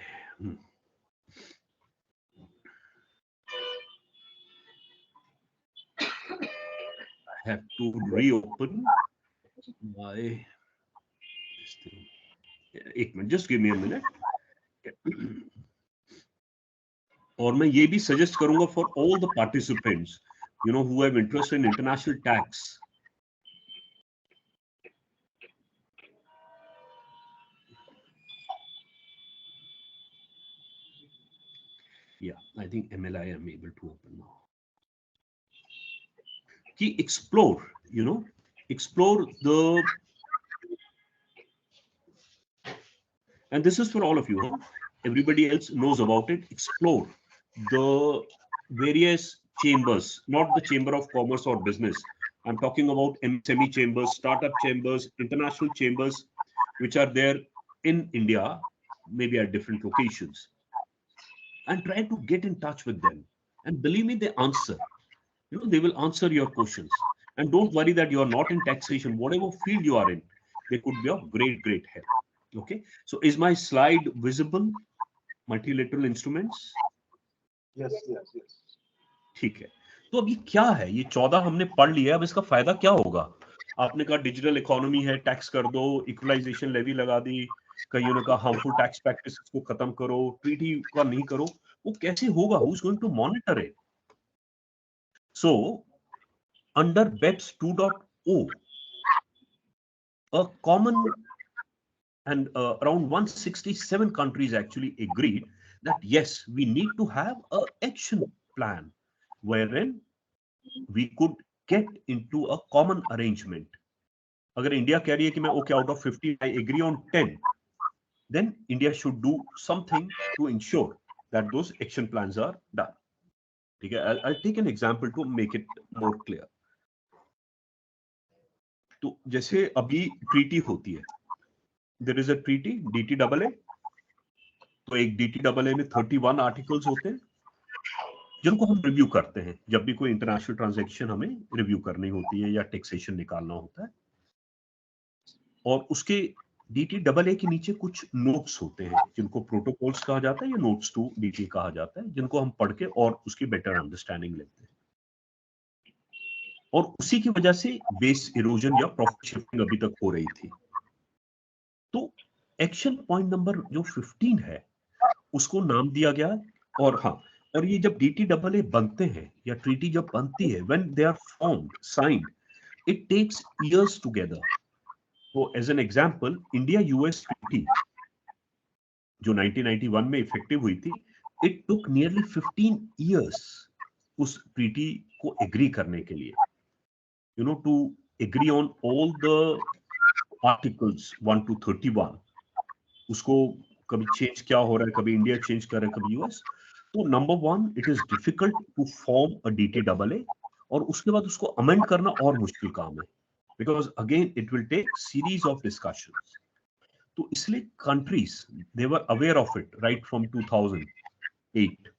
I have to reopen my this thing. एक minute, just give me a minute. और मैं ये भी सजेस्ट करूंगा for all the participants, you know, who have interest in international tax. Yeah, I think MLI I'm able to open now. Ki explore, you know, explore the, and this is for all of you, huh? Everybody else knows about it. Explore the various chambers, not the Chamber of Commerce or Business. I'm talking about MSME chambers, startup chambers, international chambers, which are there in India, maybe at different locations. And try to get in touch with them. And believe me, they answer. You know, they will answer your questions. And don't worry that you are not in taxation. Whatever field you are in, they could be of great, great help. Okay. So is my slide visible? Multilateral instruments? Yes. ठीक है. तो अब ये क्या है? ये 14 हमने पढ़ लिया. अब इसका फायदा क्या होगा? आपने कहा डिजिटल इकोनॉमी है, टैक्स कर दो, इक्वलाइजेशन लेवी लगा दी, कईयों ने कहा हार्मफुल टैक्स प्रैक्टिसेस को खत्म करो, ट्रीटी का नहीं करो. वो कैसे होगा? Who is going to monitor it? So under BEPS 2.0 a common and around 167 countries actually agreed that yes, we need to have a action plan wherein we could get into a common arrangement. अगर India कह रही है कि मैं okay out of 50 I agree on 10, then India should do something to ensure that those action plans are done. ठीक है, I'll take an example to make it more clear. तो जैसे अभी ट्रीटी होती है, there is a treaty DTAA, तो एक DTAA में 31 आर्टिकल्स होते हैं जिनको हम रिव्यू करते हैं जब भी कोई इंटरनेशनल ट्रांजैक्शन हमें रिव्यू करनी होती है या टैक्सेशन निकालना होता है। और उसके DTAA के नीचे कुछ नोट्स होते हैं जिनको प्रोटोकॉल्स कहा जाता है या नोट्स टू DT कहा जाता है, जिनको हम पढ़ के और उसकी बेटर अंडरस्टैंडिंग लेते हैं। और उसी की वजह से बेस इरोजन या प्रॉफिट शिफ्टिंग अभी तक हो रही थी। तो एक्शन पॉइंट नंबर जो 15 है उसको नाम दिया गया। और हाँ, और ये जब DTAA बनते हैं या ट्रीटी जब बनती है, when they are formed, signed, it takes years together. तो as an example, India US treaty जो 1991 में इफेक्टिव हुई थी, इट टुक नियरली 15 इयर्स उस ट्रीटी को एग्री करने के लिए, you know, to agree on all the articles 1 to 31। उसको कभी चेंज क्या हो रहा है, कभी इंडिया चेंज कर रहा है, कभी यूएस। तो number one, it is difficult to form a DTAA, और उसके बाद उसको अमेंड करना और मुश्किल काम है, because again it will take series of discussions. तो इसलिए countries they were aware of it right from 2008,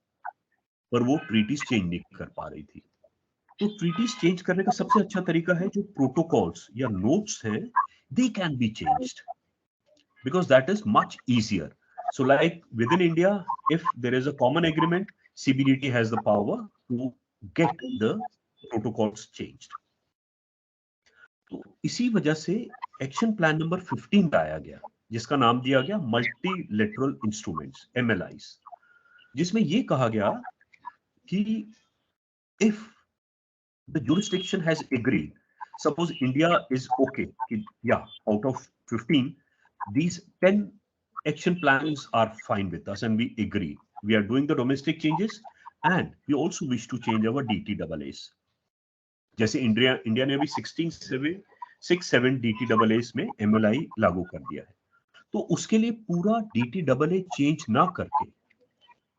पर वो ट्रीटीज चेंज नहीं कर पा रही थी। तो ट्रीटीज चेंज करने का सबसे अच्छा तरीका है जो प्रोटोकॉल्स या नोट्स हैं, they can be changed because that is much easier. So like within India, if there is a common agreement, CBDT has the power to get the protocols changed. तो इसी वजह से एक्शन प्लान नंबर 15 लाया गया, जिसका नाम दिया गया मल्टीलेटरल इंस्ट्रूमेंट्स, MLIs, जिसमें ये कहा गया कि if the jurisdiction has agreed, suppose India is okay, yeah, out of 15, these 10 action plans are fine with us and we agree. We are doing the domestic changes and we also wish to change our DTAAs. जैसे India ने अभी 6-7 DTAAs में MLI लागू कर दिया है, तो उसके लिए पूरा DTAA चेंज ना करके,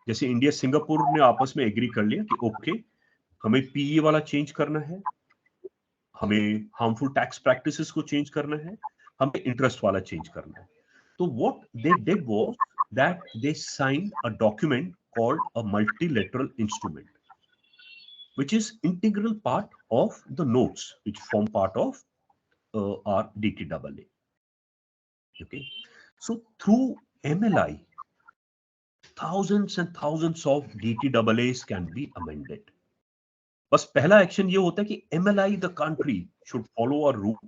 जैसे इंडिया सिंगापुर ने आपस में एग्री कर लिया कि ओके, हमें PE वाला चेंज करना है, हमें हार्मफुल टैक्स प्रैक्टिसेस को चेंज करना है, हमें इंटरेस्ट वाला चेंज करना है। तो what they did was that they signed a document called a multilateral instrument, which is integral part of the notes which form part of our DTAA. Okay, so through MLI, thousands and thousands of DTAAs can be amended. बस पहला action ये होता है कि MLI the country should follow a rule,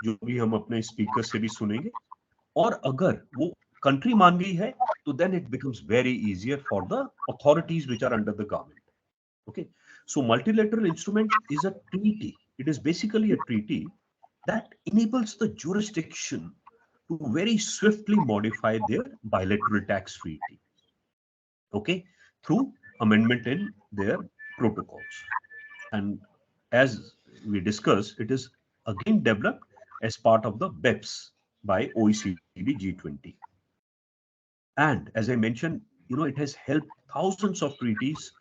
जो भी हम अपने स्पीकर से भी सुनेंगे, और अगर वो कंट्री मान गई है तो then it becomes very easier for the authorities which are under the government. Okay, so multilateral instrument is a treaty. It is basically a treaty that enables the jurisdiction to very swiftly modify their bilateral tax treaty, okay, through amendment in their protocols. And as we discussed, it is again developed as part of the BEPS by OECD G20. And as I mentioned, you know, it has helped thousands of treaties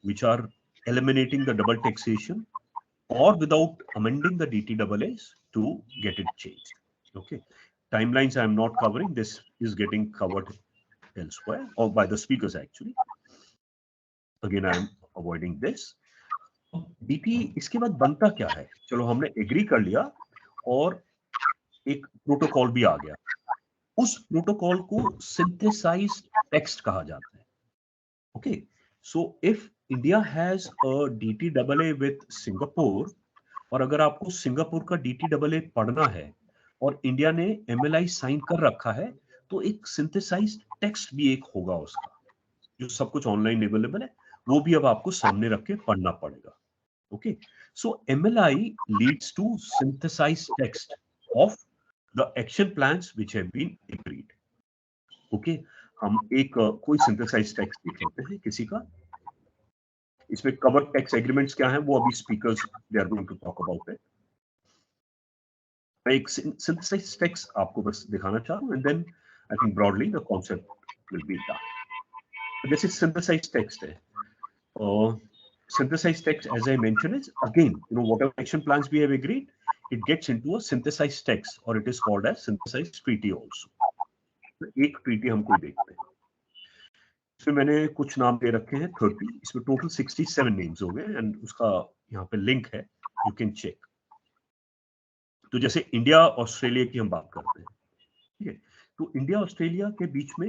which are eliminating the double taxation or without amending the DTAAs to get it changed. Okay, timelines I am not covering. This is getting covered elsewhere or by the speakers actually. Again, I am avoiding this. DT इसके बाद बनता क्या है? चलो हमने agree कर लिया और एक प्रोटोकॉल भी आ गया। उस प्रोटोकॉल को सिंथेसाइज्ड टेक्स्ट कहा जाता है। Okay, so if India has a DTAA with Singapore, और अगर आपको सिंगापुर का DTAA पढ़ना है और इंडिया ने MLI साइन कर रखा है, तो एक सिंथेसाइज्ड टेक्स्ट भी एक होगा उसका, जो सब कुछ ऑनलाइन अवेलेबल है, वो भी अब आपको सामने रख के पढ़ना पड़ेगा. Okay, so MLI leads to synthesized text of the action plans which have been agreed. Okay, हम एक कोई synthesized text देख लेते हैं किसी का. इसमें cover text agreements क्या हैं वो अभी speakers they are going to talk about it. मैं एक synthesized text आपको बस दिखाना चाह रहा हूँ, and then I think broadly the concept will be done. जैसे synthesized text है, synthesized text, as I mentioned, is again, whatever action plans we have agreed, it gets into a synthesized text, or it is called as synthesized treaty also. तो एक treaty हम कोई देखते हैं. इसमें मैंने कुछ नाम दे रखे हैं 30. इसमें टोटल 67 नेम्स हो गए, एंड उसका यहाँ पे लिंक है, यू कैन चेक. तो जैसे इंडिया ऑस्ट्रेलिया की हम बात करते हैं, ठीक है, तो इंडिया ऑस्ट्रेलिया के बीच में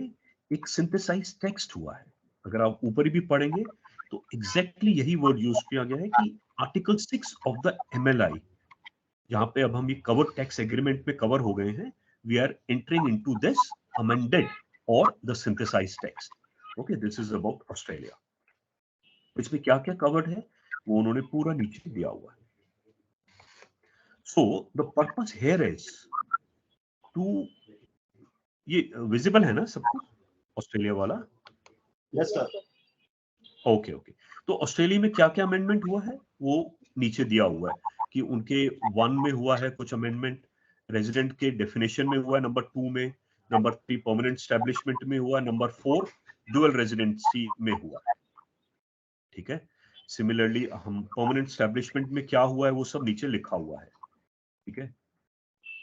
एक सिंथेसाइज टेक्स्ट हुआ है. अगर आप ऊपर भी पढ़ेंगे तो एग्जैक्टली यही वर्ड यूज किया गया है कि आर्टिकल 6 ऑफ द एमएलआई, जहां पे अब हम ये कवर टैक्स एग्रीमेंट में कवर हो गए हैं, we are entering into this amended or the synthesise text. Okay, this is about Australia. इसमें क्या क्या कवर्ड है वो उन्होंने पूरा नीचे दिया हुआ है. So the purpose here is to, ये विजिबल है ना सबको ऑस्ट्रेलिया वाला? Yes sir. Okay okay. तो ऑस्ट्रेलिया में क्या क्या अमेंडमेंट हुआ है वो नीचे दिया हुआ है कि उनके 1 में हुआ है कुछ अमेंडमेंट, रेजिडेंट के डेफिनेशन में हुआ है नंबर 2 में, नंबर 3 परमानेंट स्टैब्लिशमेंट में हुआ, नंबर 4 डुअल रेजिडेंसी में हुआ है. ठीक है. सिमिलरली हम परमानेंट स्टैब्लिशमेंट में क्या हुआ है वो सब नीचे लिखा हुआ है. ठीक है.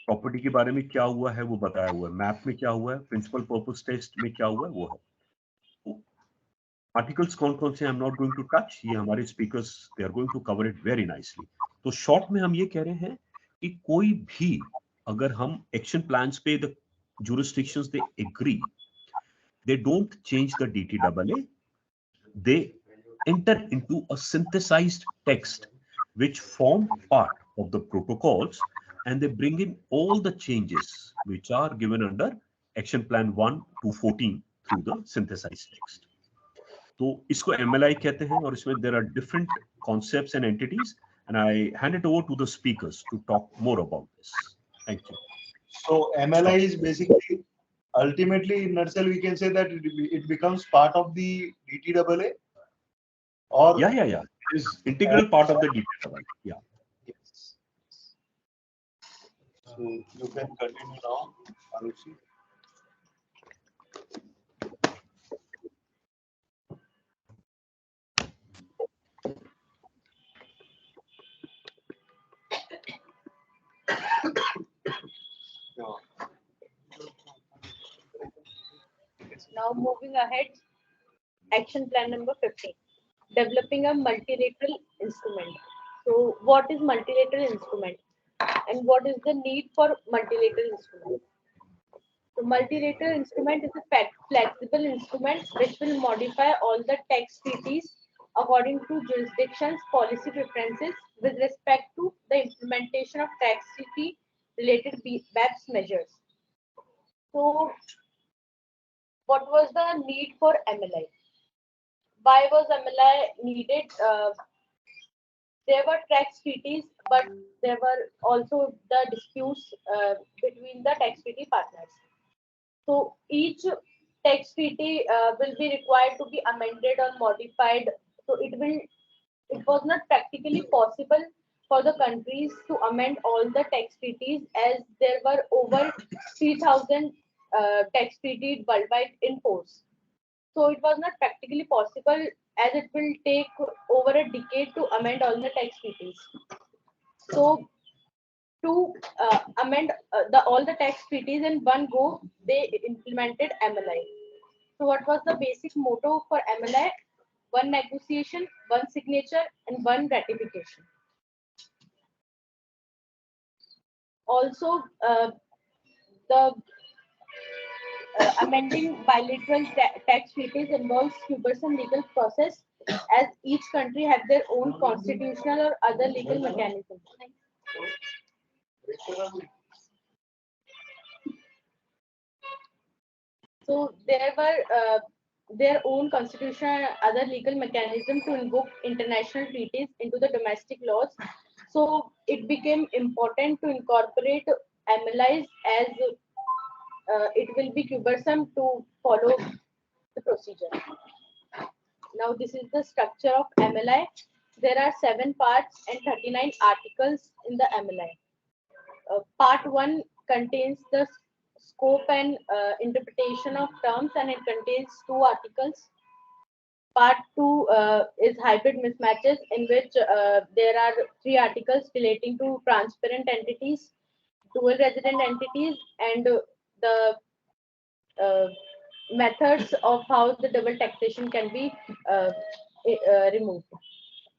प्रॉपर्टी के बारे में क्या हुआ है वो बताया हुआ है, मैप में क्या हुआ है, प्रिंसिपल पर्पस टेस्ट में क्या हुआ है वो है. आर्टिकल्स कौन कौन से, I am not going to touch, ये हमारे speakers they are going to cover it very nicely. तो शॉर्ट में हम ये कह रहे हैं कि कोई भी, अगर हम एक्शन प्लान्स पे the jurisdictions they agree, they don't change the DTAA, they enter into a synthesized text which form part of the protocols, and they bring in all the changes which are given under action plan 1 to 14 through the synthesized text. तो इसको MLI कहते हैं, और इसमें there are different concepts and entities, and I hand it over to the speakers to talk more about this. Thank you. So MLI is basically, ultimately in nutshell we can say that it becomes part of the DTAA, or Yeah. It is integral part of the DTAA. Yeah. yes. So you can continue now, Arushi. Now moving ahead, action plan number 15, developing a multilateral instrument. So what is multilateral instrument and what is the need for multilateral instrument? So multilateral instrument is a flexible instrument which will modify all the tax treaties according to jurisdictions' policy preferences with respect to the implementation of tax treaty related Beps measures. So what was the need for MLI? Why was MLI needed? There were tax treaties, but there were also the disputes between the tax treaty partners. So each tax treaty will be required to be amended or modified. So it was not practically possible for the countries to amend all the tax treaties, as there were over 3,000 tax treaties worldwide in force. So it was not practically possible, as it will take over a decade to amend all the tax treaties. So to amend all the tax treaties in one go, they implemented MLI. So what was the basic motto for MLI? One negotiation, one signature, and one ratification. Also, the amending bilateral tax treaties involves cumbersome legal process, as each country have their own constitutional or other legal mechanisms. So there were their own constitution and other legal mechanism to invoke international treaties into the domestic laws. So it became important to incorporate MLIs as it will be cumbersome to follow the procedure. Now this is the structure of MLI. There are 7 parts and 39 articles in the MLI. Part 1 contains the scope and interpretation of terms, and it contains 2 articles. Part 2 is hybrid mismatches, in which there are 3 articles relating to transparent entities, dual resident entities, and the methods of how the double taxation can be removed.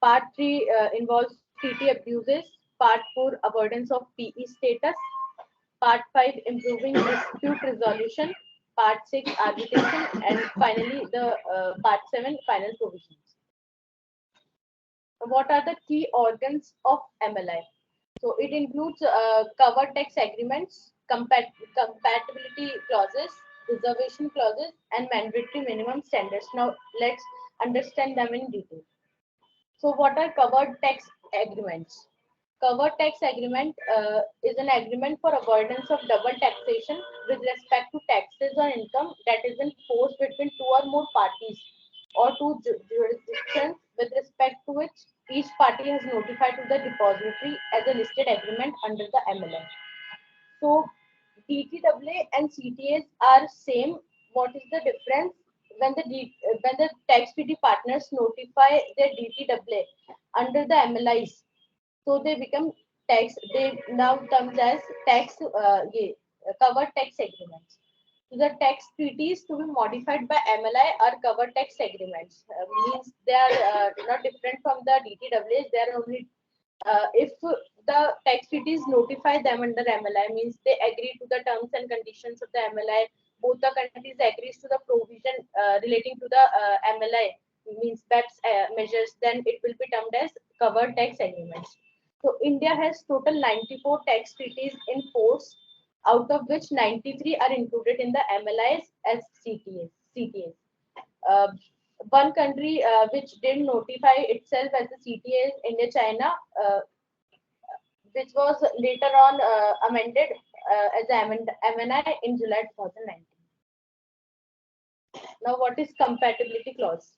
Part 3 involves treaty abuses. Part 4 avoidance of PE status. Part 5 improving dispute resolution. Part 6 arbitration, and finally the Part 7 final provisions. What are the key organs of MLI? So it includes covered tax agreements, compatibility clauses, reservation clauses, and mandatory minimum standards. Now let's understand them in detail. So what are covered tax agreements? Covered tax agreement is an agreement for avoidance of double taxation with respect to taxes on income that is in force between 2 or more parties or 2 jurisdictions, with respect to which each party has notified to the depository as a listed agreement under the MLI. So DTAA and CTAs are same. What is the difference? When the tax treaty partners notify their DTAA under the MLIs, so they become tax. They now comes as covered tax agreements. So the tax treaties to be modified by MLI are covered tax agreements. Means they are not different from the DTAAs. They are only if the tax treaties notify them under MLI, means they agree to the terms and conditions of the MLI. Both the countries agrees to the provision relating to the MLI, means Beps measures. Then it will be termed as covered tax agreements. So India has total 94 tax treaties in force, out of which 93 are included in the MLIs as CTAs. Uh, One country which didn't notify itself as a CTA is India China, which was later on amended as MNI in July 2019. Now, what is compatibility clause?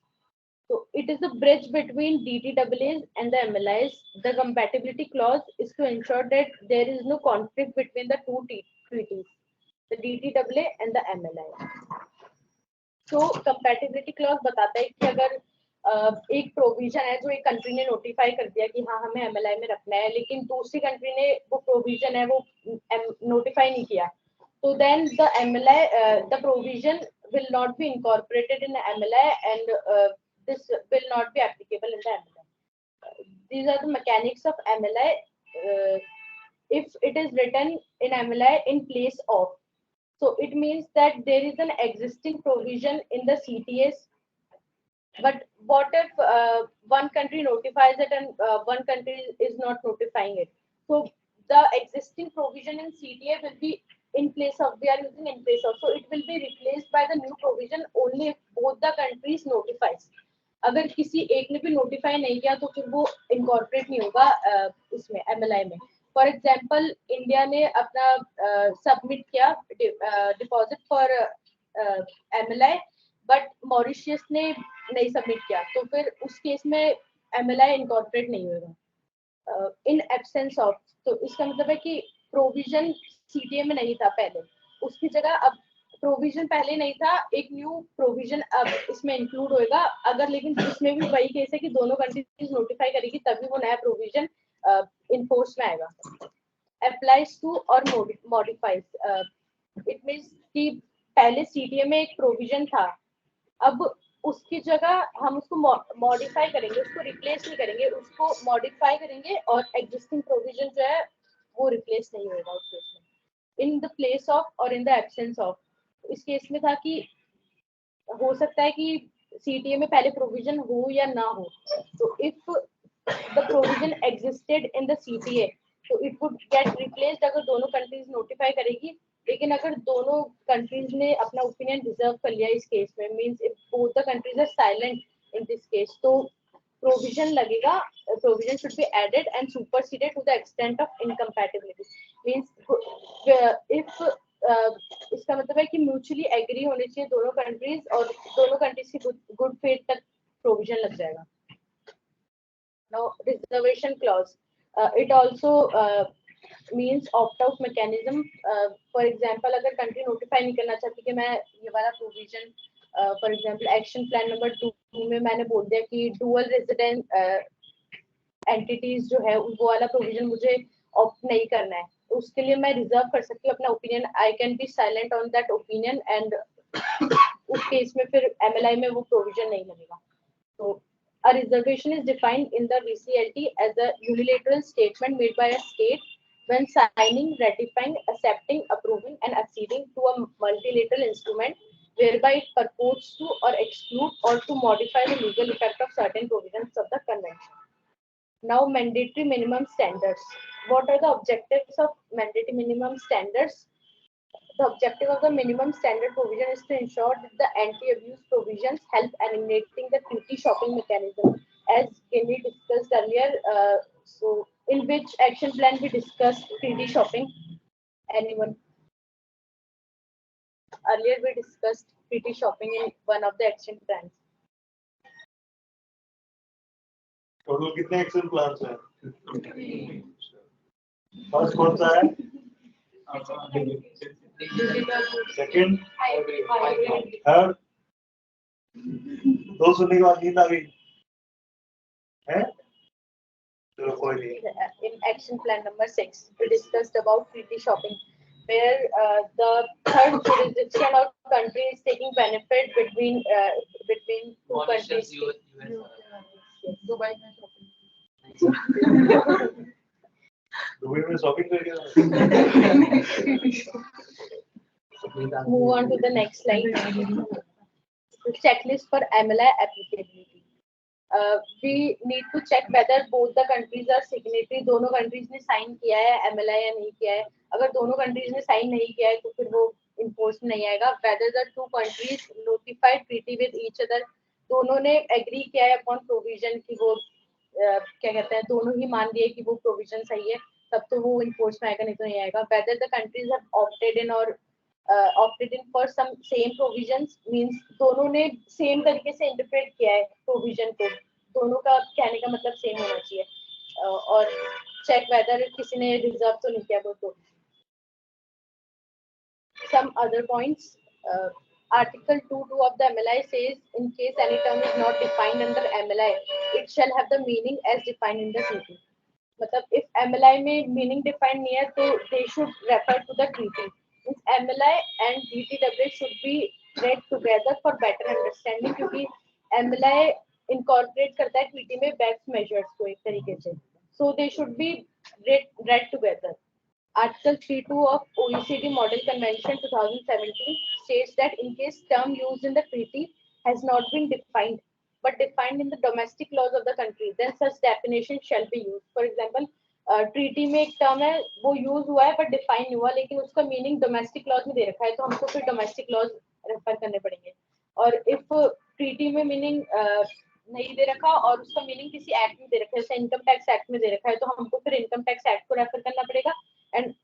So it is a bridge between DTAAs and the MLIs. The compatibility clause is to ensure that there is no conflict between the two treaties, the DTAA and the MLI. So compatibility clause बताता है कि अगर एक provision है जो एक country ने notify कर दिया कि हाँ हमें एमएलआई में रखना है, लेकिन दूसरी कंट्री ने वो प्रोविजन है वो नोटिफाई नहीं किया, तो then the MLI, the provision will not be incorporated in the MLI, and this will not be applicable in the MLI. These are the mechanics of MLI. If it is written in MLI in place of, so it means that there is an existing provision in the CTAs. But what if one country notifies it and one country is not notifying it? So the existing provision in CTA will be in place of, we are using in place of, so it will be replaced by the new provision only if both the countries notifies. अगर किसी एक ने भी notify नहीं किया तो फिर वो incorporate नहीं होगा इसमें MLI में. For example, इंडिया ने अपना submit किया deposit for MLI, but Mauritius ने नहीं सबमिट किया, तो फिर उस केस में MLI इनकॉर्पोरेट नहीं होगा इन एब्सेंस ऑफ. तो इसका मतलब है कि प्रोविजन CTA में नहीं था पहले, उसकी जगह अब प्रोविजन पहले नहीं था, एक न्यू प्रोविजन अब इसमें इंक्लूड होएगा. अगर लेकिन इसमें भी वही केस है कि दोनों कंट्रीज नोटिफाई करेगी तभी वो नया प्रोविजन इन फोर्स में आएगा. अप्लाइज टू और मॉडिफाइज, इट मींस कि पहले CTA में एक प्रोविजन था, अब उसकी जगह हम उसको मॉडिफाई करेंगे, उसको रिप्लेस नहीं करेंगे, उसको मॉडिफाई करेंगे और एग्जिस्टिंग प्रोविजन जो है वो रिप्लेस नहीं होगा उस केस में. इन द प्लेस ऑफ और इन द एब्सेंस ऑफ. इस केस में था कि हो सकता है कि CTA में पहले प्रोविजन हो या ना हो, तो if the provision existed in the CTA, तो इट वुड गेट रिप्लेस्ड अगर दोनों कंट्रीज नोटिफाई करेगी लेकिन अगर दोनों कंट्रीज ने अपना ओपिनियन रिजर्व कर लिया इस केस में, means if both the countries are silent in this case, तो प्रोविजन लगेगा, provision should be added and superseded to the extent of incompatibility. Means if इसका मतलब है कि म्यूचुअली एग्री होने चाहिए दोनों कंट्रीज, और दोनों कंट्रीज की गुड फेथ तक प्रोविजन लग जाएगा। Now reservation clause, it also means opt out mechanism. For example अगर कंट्री नोटिफाई नहीं करना चाहती कि मैं ये वाला provision, for example action plan number 2 में मैंने बोल दिया कि डुअल रेजिडेंट एंटिटीज जो है वो वाला प्रोविजन मुझे ऑप्ट नहीं करना है, तो उसके लिए मैं रिजर्व कर सकती हूँ अपना opinion. I can be silent on that opinion and उस केस में फिर एमएलआई में वो प्रोविजन नहीं लगेगा। तो a reservation is defined in the VCLT as a unilateral statement made by a state when signing, ratifying, accepting, approving, and acceding to a multilateral instrument whereby it purports to or exclude or to modify the legal effect of certain provisions of the convention. Now, mandatory minimum standards. What are the objectives of mandatory minimum standards? The objective of the minimum standard provision is to ensure that the anti-abuse provisions help eliminating the treaty shopping mechanism, as we discussed earlier. So, in which action plan we discussed treaty shopping? Anyone? Earlier we discussed treaty shopping in one of the action plans. Total कितने action plans हैं? First कौन सा है? Second, third. दो सुनने के बाद नींद आ गई है? चलो कोई नहीं। In action plan number 6, we discussed about treaty shopping, where the third jurisdiction of country is taking benefit between two countries. Dubai में दुबई में शॉपिंग करके move on to the next slide. The checklist for MLI applicability. We need to check whether both the countries are signatory. दोनों countries ने sign किया है MLI या नहीं किया है। अगर दोनों countries ने sign नहीं किया है तो फिर वो enforce नहीं आएगा। Whether the two countries notified treaty with each other, दोनों ने agree किया है upon provision कि वो क्या कहते हैं, दोनों ही मान लिए कि वो प्रोविजन सही है, तब तो वो इन्फोर्स में आएगा, नहीं तो नहीं आएगा। Whether the countries have opted in for some same provisions, means दोनों ने सेम तरीके से इंटरप्रेट किया है प्रोविजन को, दोनों का कहने का मतलब सेम होना चाहिए। और चेक वेदर किसी ने रिजर्व तो नहीं किया कोई। Some other points. Article 2.2 of the MLI says, in case any term is not defined under MLI, it shall have the meaning as defined in the treaty. मतलब if MLI में meaning defined नहीं है, तो they should refer to the treaty. Means MLI and DTW should be read together for better understanding, क्योंकि MLI incorporate करता है treaty में Beps measures को एक तरीके से, so they should be read together. Article 3.2 of OECD Model Convention 2017 states that in case term used in the treaty has not been defined but defined in the domestic laws of the country, then such definition shall be used. For example, treaty में एक term है वो use हुआ है but define नहीं हुआ, लेकिन उसका meaning domestic laws में दे रखा है, तो हमको फिर domestic laws refer करने पड़ेंगे। और if treaty में meaning नहीं दे रखा और उसका मीनिंग किसी एक्ट में दे रखा है, जैसे इनकम टैक्स एक्ट में दे रखा है, तो हमको फिर इनकम टैक्स एक्ट को रेफर करना पड़ेगा। एंड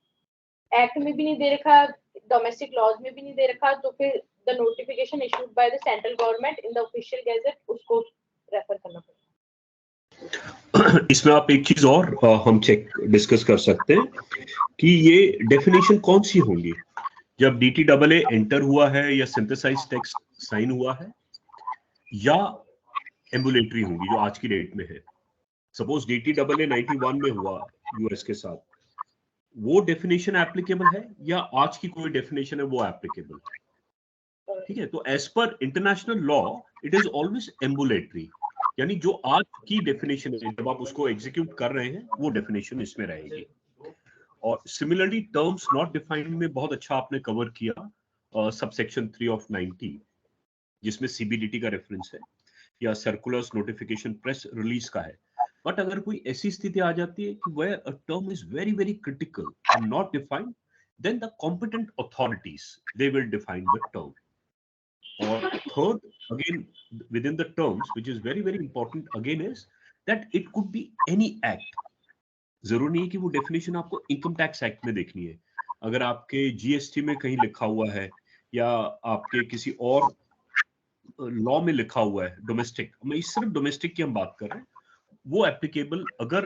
एक्ट में भी नहीं दे रखा, डोमेस्टिक लॉज में भी नहीं दे रखा, तो फिर the notification issued by the central government in the official gazette, उसको रेफर करना पड़ेगा। इसमें आप एक चीज और हम चेक डिस्कस कर सकते हैं कि ये डेफिनेशन कौन सी होंगी जब DTAA एंटर हुआ है या सिंथेसाइज टेक्स्ट साइन हुआ है, या एम्बुलेटरी होंगी जो आज की डेट में है। सपोज DTAA 91 में हुआ यूएस के साथ, वो डेफिनेशन एप्लीकेबल है या आज की कोई डेफिनेशन है वो एप्लीकेबल है? ठीक है, तो as per international law it is always ambulatory, यानी जो आज की डेफिनेशन है जब आप उसको एग्जीक्यूट कर रहे हैं वो डेफिनेशन इसमें रहेगी। और सिमिलरली टर्म्स नॉट डिफाइंड में बहुत अच्छा आपने कवर किया सबसेक्शन 3 ऑफ 90, जिसमें CBDT का रेफरेंस है या सर्कुलर्स नोटिफिकेशन प्रेस रिलीज का है। बट अगर कोई ऐसी स्थिति आ जाती है कि where a term is very very critical and not defined, then the competent authorities, they will define the term. Or third, again, within the terms, which is very, very important again, is that it could be any act. जरूरी नहीं है कि वो definition आपको income tax act में देखनी है. अगर आपके जीएसटी में कहीं लिखा हुआ है या आपके किसी और लॉ में लिखा हुआ है डोमेस्टिक, मैं सिर्फ डोमेस्टिक की हम बात कर रहे हैं, वो एप्लीकेबल अगर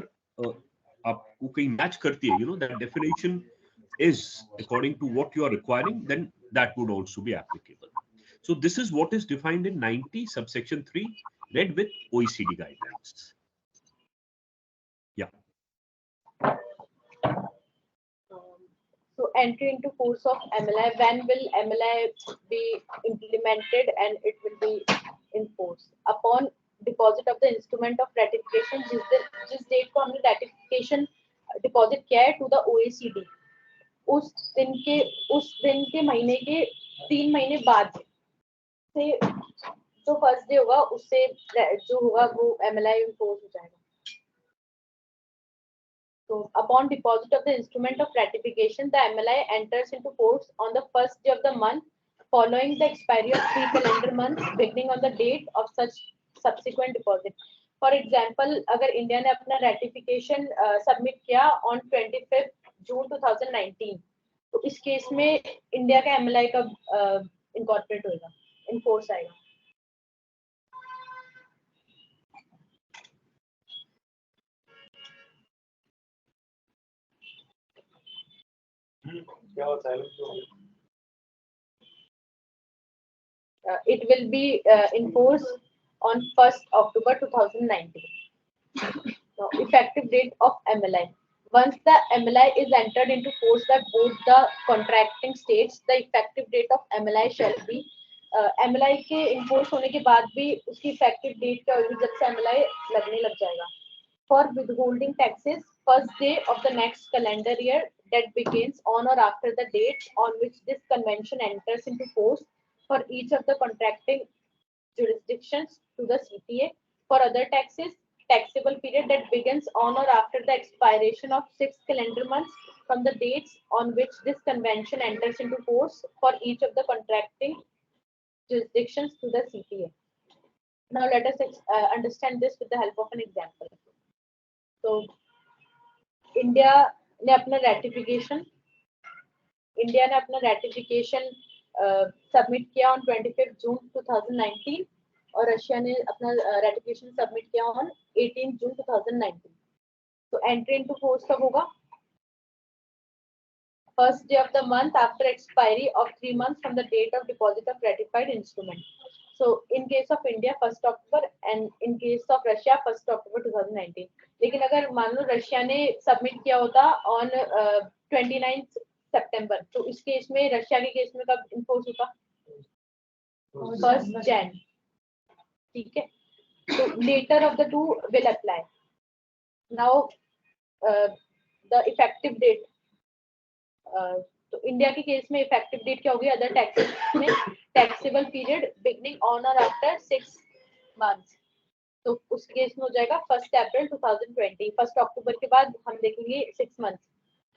आपको कहीं मैच करती है, that definition is according to what you are requiring, then that would also be applicable. So this is what is defined in 90 subsection 3 read with OECD guidelines. Yeah. So entry into force of MLI, when will MLI be implemented and it will be in force? Upon deposit of the instrument of ratification, जिस date को हमने ratification deposit किया है to the OECD, उस दिन के महीने के 3 महीने बाद से जो फर्स्ट डे होगा उससे जो होगा वो MLI इम्पोज हो जाएगा. So upon deposit of the instrument of ratification, the MLI enters into force on the first day of the month following the expiry of 3 calendar months beginning on the date of such subsequent deposit. For example, अगर India ने अपना ratification submit किया on 25th June 2019, तो इस case में India का MLI कब incorporate होगा, इन फोर्स आएगा? It will be in force on 1st October 2019. Now, effective date of MLI. Once the MLI is entered into force by both the contracting states, the effective date of MLI shall be MLI के enforce होने के बाद भी उसकी effective date क्या होगी, जब से MLI लगने लग जाएगा. For withholding taxes, first day of the next calendar year that begins on or after the date on which this convention enters into force for each of the contracting jurisdictions to the CTA. For other taxes, taxable period that begins on or after the expiration of 6 calendar months from the dates on which this convention enters into force for each of the contracting jurisdictions to the CTA. Now let us understand this with the help of an example. So India ने अपना ratification submit किया on 25th June 2019 और Russia ने अपना ratification submit किया on 18th June 2019. तो entry into force कब होगा? First day of the month after expiry of 3 months from the date of deposit of ratified instrument. So in case of India 1st October and in case of Russia 1st October 2019. लेकिन अगर मान लो Russia ने submit किया होता on 29th September, तो इस case में Russia के केस में कब इन्फोर्स होगा? 1st Jan. ठीक है, तो later of the two will apply. Now the effective date. तो इंडिया के केस में इफेक्टिव डेट क्या होगी? अदर टैक्सेस में टैक्सेबल पीरियड बिगनिंग ऑन और आफ्टर 6 मंथ्स, तो उस केस में हो जाएगा 1st April 2020. 1st October के बाद हम देखेंगे 6 मंथ्स,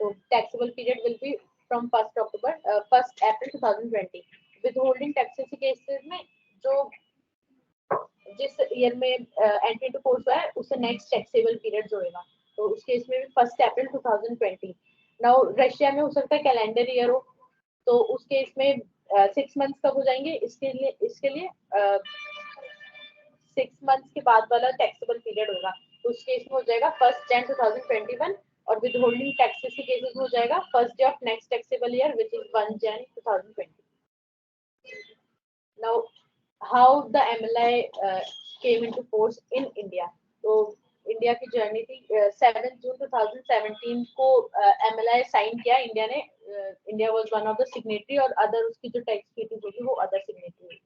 तो taxable period will be from 1st April 2020. Withholding taxes के केसेस में जो जिस ईयर में एंट्री इनटू फोर्स हुआ है उससे नेक्स्ट टैक्सेबल पीरियड जोड़ेगा, तो उस केस में 1st April 2020. नाउ रशिया में हो सकता है कैलेंडर ईयर हो, तो उस केस में 6 मंथ्स कब हो जाएंगे? इसके लिए 6 मंथ्स के बाद वाला टैक्सेबल पीरियड होगा, तो उस केस में हो जाएगा 1st Jan 2021 और विद होल्डिंग टैक्सेस के केसेस में हो जाएगा first day of next taxable year which is 1 Jan 2020. Now how the MLI came into force in India. तो इंडिया की जर्नी थी 7 जून 2017 को MLI साइन किया इंडिया ने. India was one of the signatory और अदर उसकी जो टैक्स ट्रीटीज होगी वो other signatory.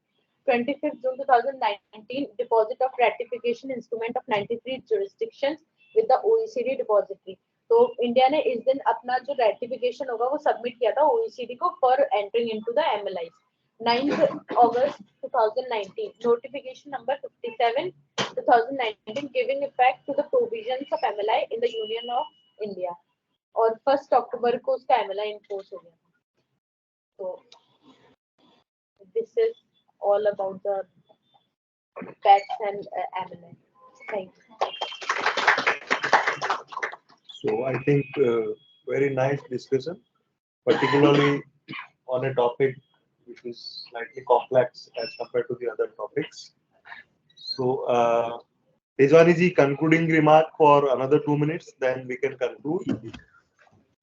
25th June 2019 deposit of ratification instrument of 93 jurisdictions with the OECD depository. तो इंडिया ने इस दिन अपना जो ratification होगा वो सबमिट किया था OECD को for entering into the MLI. 9th August 2019 notification number 57 2019 giving effect to the provisions of MLI in the Union of India. और 1 अक्टूबर को उसका MLI इन्फोर्स हो गया। तो this is all about the Beps and MLI. Thank you. So I think very nice discussion, particularly on a topic which is slightly complex as compared to the other topics. So Tejwani ji, concluding remark for another 2 minutes, then we can conclude.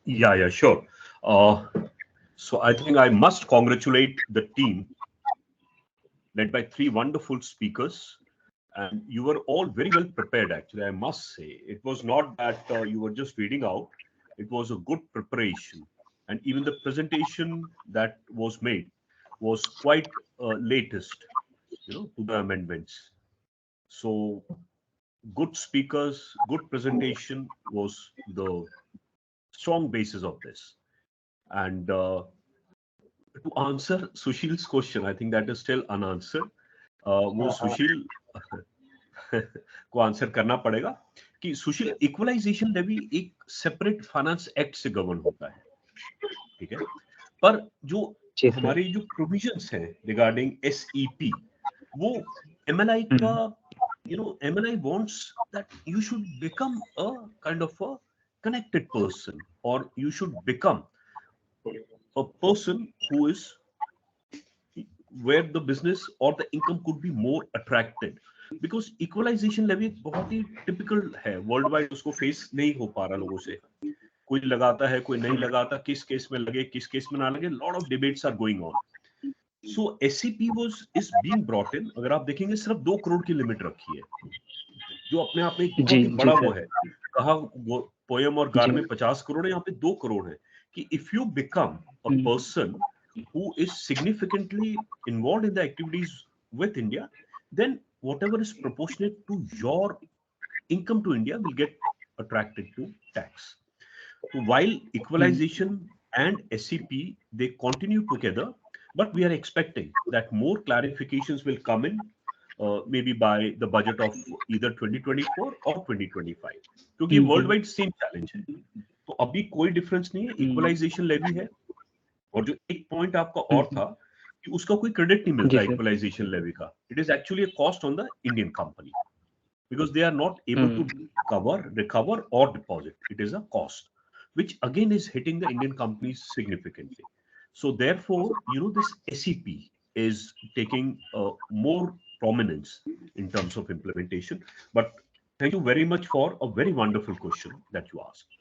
Yeah, sure. So I think I must congratulate the team led by 3 wonderful speakers. And you were all very well prepared, actually, I must say. It was not that you were just reading out. It was a good preparation. And even the presentation that was made was quite latest, to the amendments. So good speakers, good presentation was the strong basis of this. And to answer Sushil's question, I think that is still unanswered. वो सुशील को answer करना पड़ेगा कि सुशील equalisation levy एक separate finance act से govern होता है, ठीक है, पर जो हमारे जो प्रोविजंस हैं रिगार्डिंग SEP वो MLI का MLI wants that you should become a kind of a connected person, or you should become a person who is where the business or the income could be more attracted, because equalization levy बहुत ही typical है world wide, उसको face नहीं हो पा रहा लोगों से, कोई लगाता है कोई नहीं लगाता, किस केस में लगे किस केस में ना लगे, lot of debates are going on. So SEP is being brought in. अगर आप देखेंगे सिर्फ 2 करोड़ की लिमिट रखी है, जो अपने आप में एक बहुत ही बड़ा वो है, कहा पोयम और गार में 50 करोड़ है, यहाँ पे 2 करोड़ है कि if you become a person who is significantly involved in the activities with India, then whatever is proportionate to your income to India will get attracted to tax. So while equalization and SEP, they continue together, but we are expecting that more clarifications will come in maybe by the budget of either 2024 or 2025, क्योंकि world wide same challenge है. तो अभी कोई difference नहीं है, equalisation levy है. और जो एक पॉइंट आपका और था कि उसका कोई क्रेडिट नहीं मिलता इक्वलाइजेशन लेवी का. It is actually a cost on the Indian company because they are not able to cover, recover or deposit. It is a cost which again is hitting the Indian companies significantly. So therefore, this SEP is taking more prominence in terms of implementation. But thank you very much for a very wonderful question that you asked.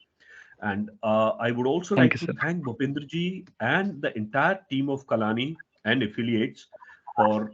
And I would also like to thank Bhupendra ji and the entire team of Kalani and affiliates for